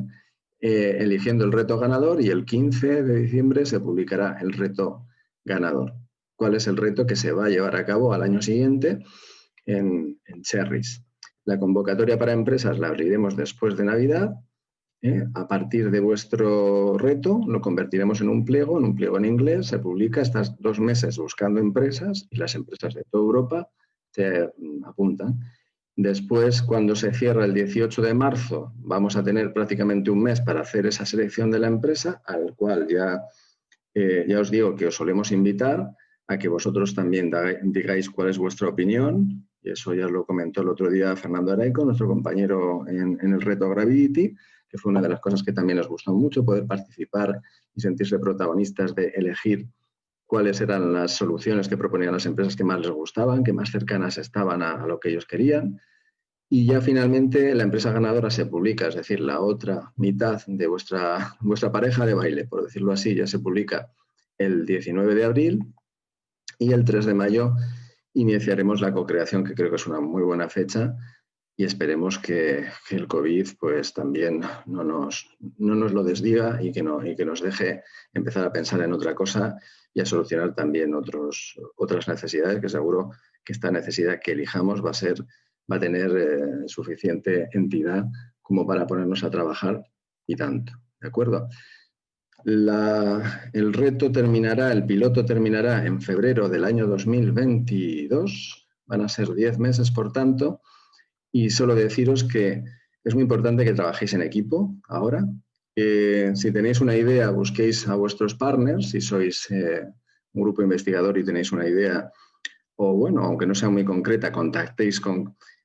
Speaker 3: eligiendo el reto ganador y el 15 de diciembre se publicará el reto ganador. ¿Cuál es el reto que se va a llevar a cabo al año siguiente en Cherries? La convocatoria para empresas la abriremos después de Navidad. A partir de vuestro reto lo convertiremos en un pliego en inglés, se publica, estás 2 meses buscando empresas y las empresas de toda Europa se apuntan. Después, cuando se cierra el 18 de marzo, vamos a tener prácticamente un mes para hacer esa selección de la empresa, al cual ya os digo que os solemos invitar a que vosotros también digáis cuál es vuestra opinión, y eso ya lo comentó el otro día Fernando Araico, nuestro compañero en el reto Gravity, que fue una de las cosas que también nos gustó mucho, poder participar y sentirse protagonistas de elegir cuáles eran las soluciones que proponían las empresas que más les gustaban, que más cercanas estaban a lo que ellos querían. Y ya finalmente la empresa ganadora se publica, es decir, la otra mitad de vuestra pareja de baile, por decirlo así, ya se publica el 19 de abril y el 3 de mayo iniciaremos la cocreación, que creo que es una muy buena fecha, y esperemos que el COVID pues también no nos lo desdiga y que nos deje empezar a pensar en otra cosa y a solucionar también otras necesidades, que seguro que esta necesidad que elijamos va a tener suficiente entidad como para ponernos a trabajar y tanto. ¿De acuerdo? El piloto terminará en febrero del año 2022. Van a ser 10 meses, por tanto, y solo deciros que es muy importante que trabajéis en equipo ahora. Si tenéis una idea, busquéis a vuestros partners. Si sois un grupo investigador y tenéis una idea, o bueno, aunque no sea muy concreta,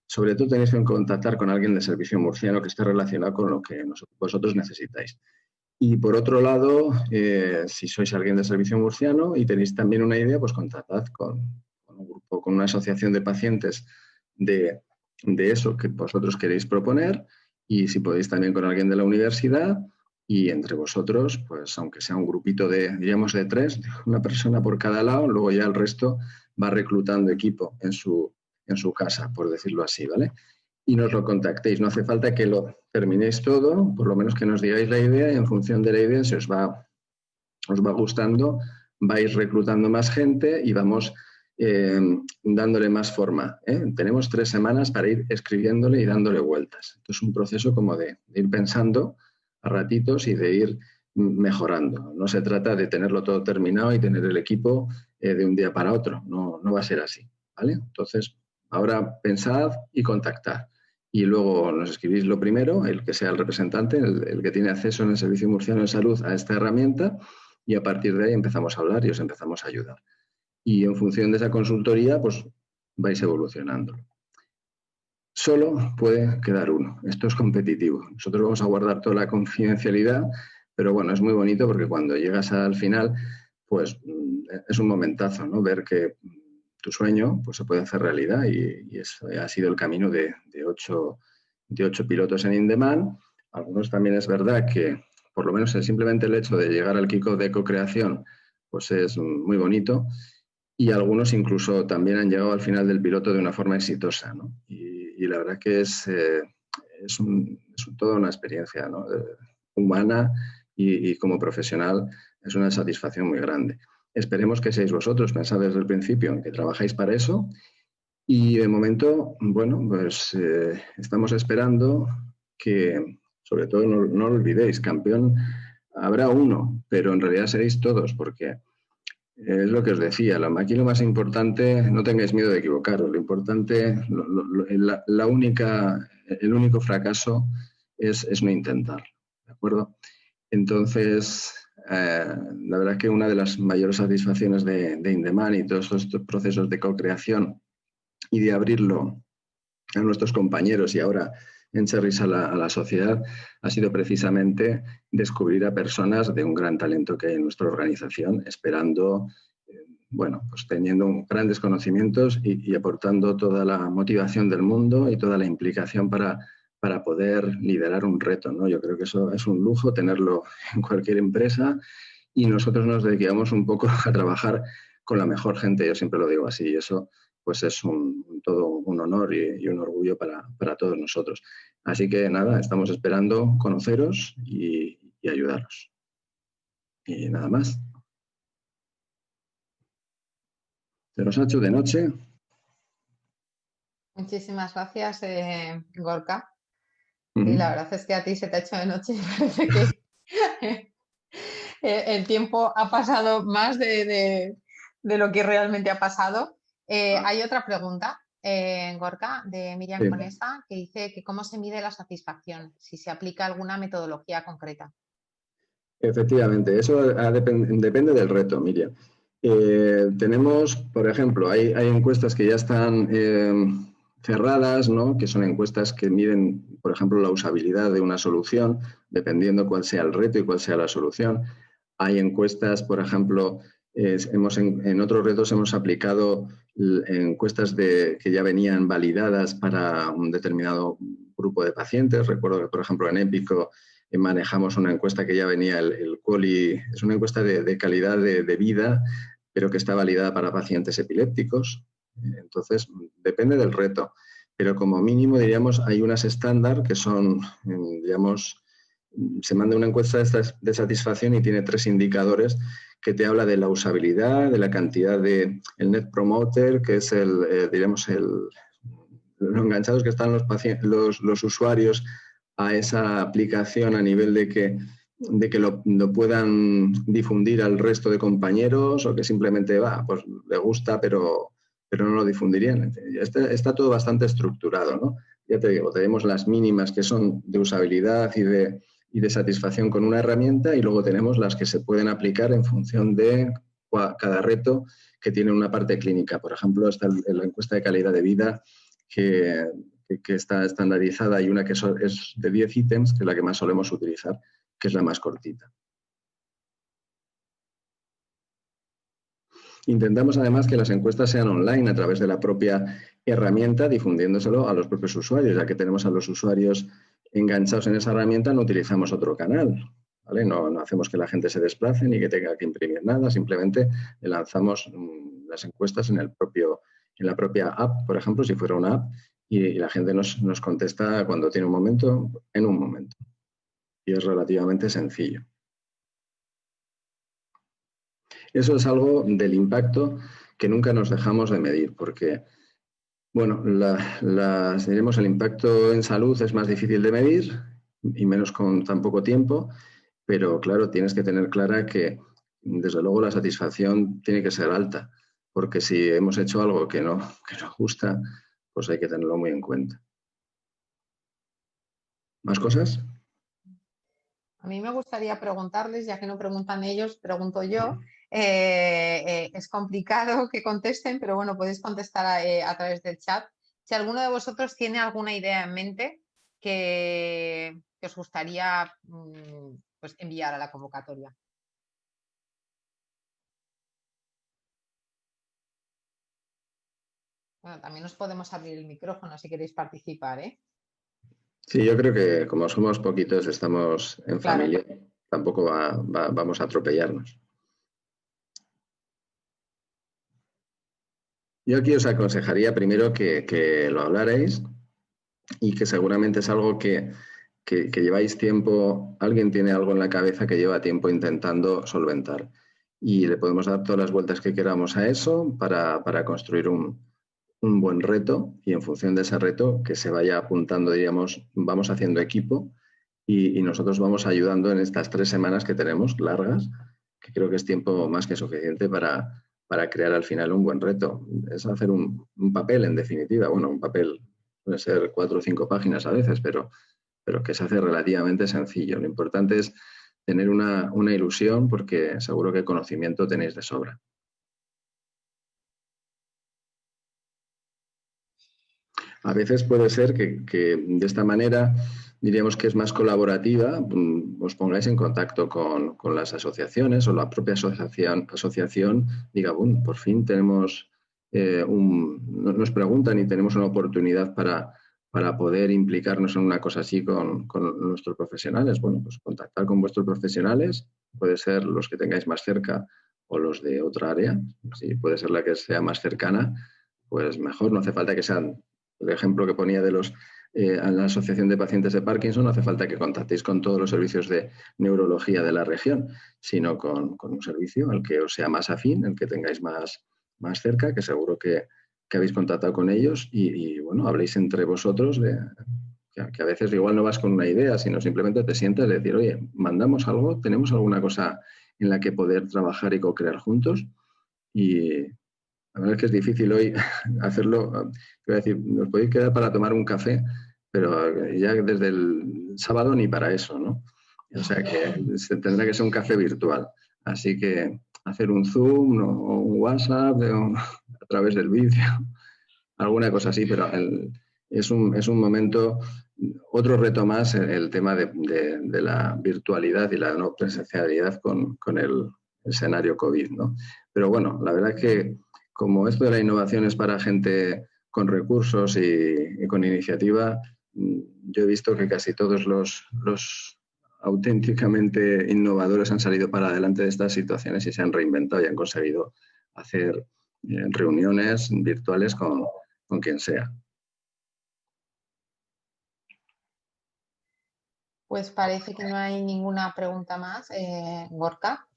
Speaker 3: sobre todo tenéis que contactar con alguien de Servicio Murciano que esté relacionado con lo que vosotros necesitáis. Y por otro lado, si sois alguien de Servicio Murciano y tenéis también una idea, pues contactad con un grupo, con una asociación de pacientes de eso que vosotros queréis proponer, y si podéis también con alguien de la universidad, y entre vosotros, pues aunque sea un grupito diríamos de 3, una persona por cada lado, luego ya el resto va reclutando equipo en su casa, por decirlo así, ¿vale? Y nos lo contactéis. No hace falta que lo terminéis todo, por lo menos que nos digáis la idea, y en función de la idea, si os va gustando, vais reclutando más gente y vamos dándole más forma. Tenemos 3 semanas para ir escribiéndole y dándole vueltas. Esto es un proceso como de ir pensando a ratitos y de ir mejorando. No se trata de tenerlo todo terminado y tener el equipo de un día para otro. No va a ser así, ¿vale? Entonces, ahora pensad y contactad. Y luego nos escribís lo primero, el que sea el representante, el que tiene acceso en el Servicio Murciano de Salud a esta herramienta, y a partir de ahí empezamos a hablar y os empezamos a ayudar. Y en función de esa consultoría, pues vais evolucionando. Solo puede quedar uno. Esto es competitivo. Nosotros vamos a guardar toda la confidencialidad, pero bueno, es muy bonito porque cuando llegas al final, pues es un momentazo, ¿no? Ver que tu sueño pues, se puede hacer realidad, y eso ha sido el camino de 8 pilotos en InDemand. Algunos también es verdad que, por lo menos simplemente el hecho de llegar al kickoff de co-creación, pues es muy bonito. Y algunos incluso también han llegado al final del piloto de una forma exitosa, ¿no? Y la verdad que es toda una experiencia, ¿no? Humana y como profesional es una satisfacción muy grande. Esperemos que seáis vosotros, pensad desde el principio en que trabajáis para eso, y de momento, bueno, pues estamos esperando que, sobre todo no lo olvidéis, campeón habrá uno, pero en realidad seréis todos, porque es lo que os decía, aquí lo más importante, no tengáis miedo de equivocaros, lo importante, el único fracaso es no intentarlo, ¿de acuerdo? Entonces, la verdad es que una de las mayores satisfacciones de InDemand y todos estos procesos de co-creación y de abrirlo a nuestros compañeros y ahora en Cherries a la sociedad ha sido precisamente descubrir a personas de un gran talento que hay en nuestra organización, esperando, bueno, pues teniendo grandes conocimientos y aportando toda la motivación del mundo y toda la implicación para poder liderar un reto, ¿no? Yo creo que eso es un lujo tenerlo en cualquier empresa, y nosotros nos dedicamos un poco a trabajar con la mejor gente, yo siempre lo digo así, y eso pues es todo un honor y un orgullo para todos nosotros. Así que nada, estamos esperando conoceros y ayudaros. Y nada más. Se nos ha hecho de noche.
Speaker 1: Muchísimas gracias, Gorka. Y la verdad es que a ti se te ha hecho de noche y parece que el tiempo ha pasado más de lo que realmente ha pasado. Hay otra pregunta, Gorka, de Miriam Conesa, que dice que cómo se mide la satisfacción, si se aplica alguna metodología concreta.
Speaker 3: Efectivamente, eso depende del reto, Miriam. Tenemos, por ejemplo, hay encuestas que ya están cerradas, ¿no? Que son encuestas que miden, por ejemplo, la usabilidad de una solución, dependiendo cuál sea el reto y cuál sea la solución. Hay encuestas, por ejemplo, en otros retos hemos aplicado encuestas que ya venían validadas para un determinado grupo de pacientes. Recuerdo que, por ejemplo, en Épico manejamos una encuesta que ya venía, el QALY, es una encuesta de calidad de vida, pero que está validada para pacientes epilépticos. Entonces, depende del reto. pero como mínimo, diríamos, hay unas estándar que son, digamos, se manda una encuesta de satisfacción y tiene 3 indicadores que te habla de la usabilidad, de la cantidad de el Net Promoter, que es digamos, lo enganchados que están los usuarios a esa aplicación a nivel de que lo puedan difundir al resto de compañeros o que simplemente pues le gusta, pero no lo difundirían. Está todo bastante estructurado, ¿no? Ya te digo, tenemos las mínimas que son de usabilidad y de satisfacción con una herramienta, y luego tenemos las que se pueden aplicar en función de cada reto que tiene una parte clínica. Por ejemplo, está la encuesta de calidad de vida que está estandarizada, y una que es de 10 ítems, que es la que más solemos utilizar, que es la más cortita. Intentamos además que las encuestas sean online a través de la propia herramienta, difundiéndoselo a los propios usuarios. Ya que tenemos a los usuarios enganchados en esa herramienta, no utilizamos otro canal, ¿vale? No hacemos que la gente se desplace ni que tenga que imprimir nada, simplemente le lanzamos las encuestas en la propia app, por ejemplo, si fuera una app, y la gente nos contesta cuando tiene un momento, en un momento. Y es relativamente sencillo. Eso es algo del impacto que nunca nos dejamos de medir, porque, bueno, diremos, el impacto en salud es más difícil de medir, y menos con tan poco tiempo, pero claro, tienes que tener clara que, desde luego, la satisfacción tiene que ser alta, porque si hemos hecho algo que no gusta, pues hay que tenerlo muy en cuenta. ¿Más cosas?
Speaker 1: A mí me gustaría preguntarles, ya que no preguntan ellos, pregunto yo. Es complicado que contesten, pero bueno, podéis contestar a través del chat. Si alguno de vosotros tiene alguna idea en mente que os gustaría pues, enviar a la convocatoria. Bueno, también os podemos abrir el micrófono si queréis participar, ¿eh?
Speaker 3: Sí, yo creo que como somos poquitos, estamos en familia, tampoco vamos a atropellarnos. Yo aquí os aconsejaría primero que lo hablarais, y que seguramente es algo que lleváis tiempo, alguien tiene algo en la cabeza que lleva tiempo intentando solventar. Y le podemos dar todas las vueltas que queramos a eso para construir un buen reto, y en función de ese reto que se vaya apuntando, diríamos, vamos haciendo equipo, y nosotros vamos ayudando en estas 3 semanas que tenemos largas, que creo que es tiempo más que suficiente para crear al final un buen reto. Es hacer un papel, en definitiva. Bueno, un papel puede ser 4 o 5 páginas a veces, pero que se hace relativamente sencillo. Lo importante es tener una ilusión, porque seguro que conocimiento tenéis de sobra. A veces puede ser que de esta manera, diríamos que es más colaborativa, os pongáis en contacto con las asociaciones, o la propia asociación diga, por fin tenemos nos preguntan y tenemos una oportunidad para poder implicarnos en una cosa así con nuestros profesionales. Bueno, pues contactar con vuestros profesionales, puede ser los que tengáis más cerca o los de otra área. Si puede ser la que sea más cercana, pues mejor. No hace falta que sean, el ejemplo que ponía de a la Asociación de Pacientes de Parkinson, no hace falta que contactéis con todos los servicios de neurología de la región, sino con un servicio al que os sea más afín, el que tengáis más cerca, que seguro que habéis contactado con ellos, y bueno, habléis entre vosotros que a veces igual no vas con una idea, sino simplemente te sientas y decir, oye, mandamos algo, tenemos alguna cosa en la que poder trabajar y co-crear juntos. Y la verdad es que es difícil hoy hacerlo. Quiero decir, nos podéis quedar para tomar un café, pero ya desde el sábado ni para eso, ¿no? O sea que tendrá que ser un café virtual. Así que hacer un Zoom o un WhatsApp a través del vídeo, alguna cosa así, pero es un momento. Otro reto más, el tema de la virtualidad y la no presencialidad con el escenario COVID, ¿no? Pero bueno, la verdad es que, como esto de la innovación es para gente con recursos y con iniciativa, yo he visto que casi todos los auténticamente innovadores han salido para adelante de estas situaciones y se han reinventado y han conseguido hacer reuniones virtuales con quien sea.
Speaker 1: Pues parece que no hay ninguna pregunta más, Gorka.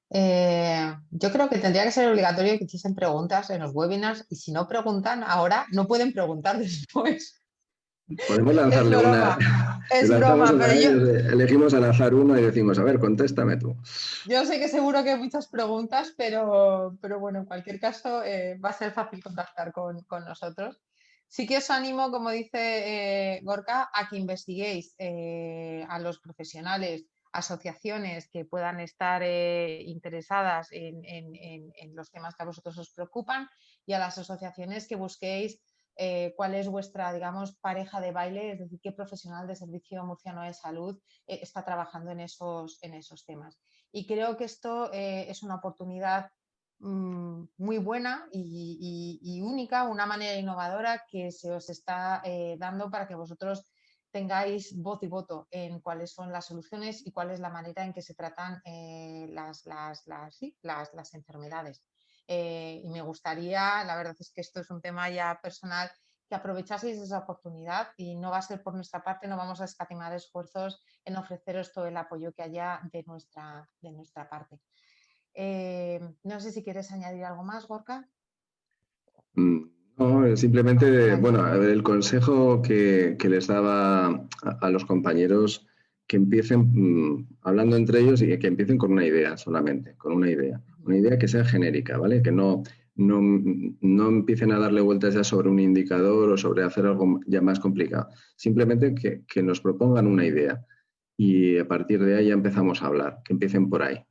Speaker 1: Yo creo que tendría que ser obligatorio que hiciesen preguntas en los webinars y si no preguntan ahora, no pueden preguntar después.
Speaker 3: Podemos
Speaker 1: Es
Speaker 3: lanzarle una.
Speaker 1: broma,
Speaker 3: Le
Speaker 1: es
Speaker 3: lanzamos
Speaker 1: broma,
Speaker 3: una
Speaker 1: pero
Speaker 3: a ellos, elegimos al azar uno y decimos, a ver, contéstame tú.
Speaker 1: yo sé que seguro que hay muchas preguntas, pero bueno, en cualquier caso va a ser fácil contactar con nosotros. Sí que os animo, como dice Gorka, a que investiguéis a los profesionales, asociaciones que puedan estar interesadas en los temas que a vosotros os preocupan y a las asociaciones que busquéis cuál es vuestra, digamos, pareja de baile, es decir, qué profesional de Servicio Murciano de Salud está trabajando en esos temas. Y creo que esto es una oportunidad muy buena y única, una manera innovadora que se os está dando para que vosotros tengáis voz y voto en cuáles son las soluciones y cuál es la manera en que se tratan las enfermedades. Y me gustaría, la verdad es que esto es un tema ya personal, que aprovechaseis esa oportunidad y no va a ser por nuestra parte, no vamos a escatimar esfuerzos en ofreceros todo el apoyo que haya de nuestra parte. No sé si quieres añadir algo más, Gorka.
Speaker 3: No, simplemente,
Speaker 1: Vale.
Speaker 3: bueno, el consejo que les daba a los compañeros que empiecen hablando entre ellos y que empiecen con una idea solamente, con una idea que sea genérica, ¿vale? Que no empiecen a darle vueltas ya sobre un indicador o sobre hacer algo ya más complicado. Simplemente que nos propongan una idea y a partir de ahí ya empezamos a hablar, que empiecen por ahí.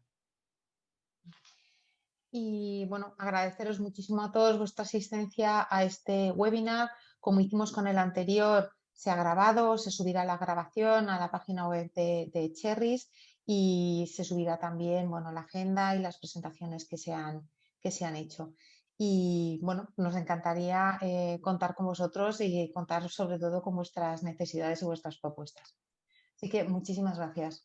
Speaker 1: Y bueno, agradeceros muchísimo a todos vuestra asistencia a este webinar. Como hicimos con el anterior, se ha grabado, se subirá la grabación a la página web de Cherries y se subirá también, bueno, la agenda y las presentaciones que se han hecho. Y bueno, nos encantaría contar con vosotros y contar sobre todo con vuestras necesidades y vuestras propuestas. Así que muchísimas gracias.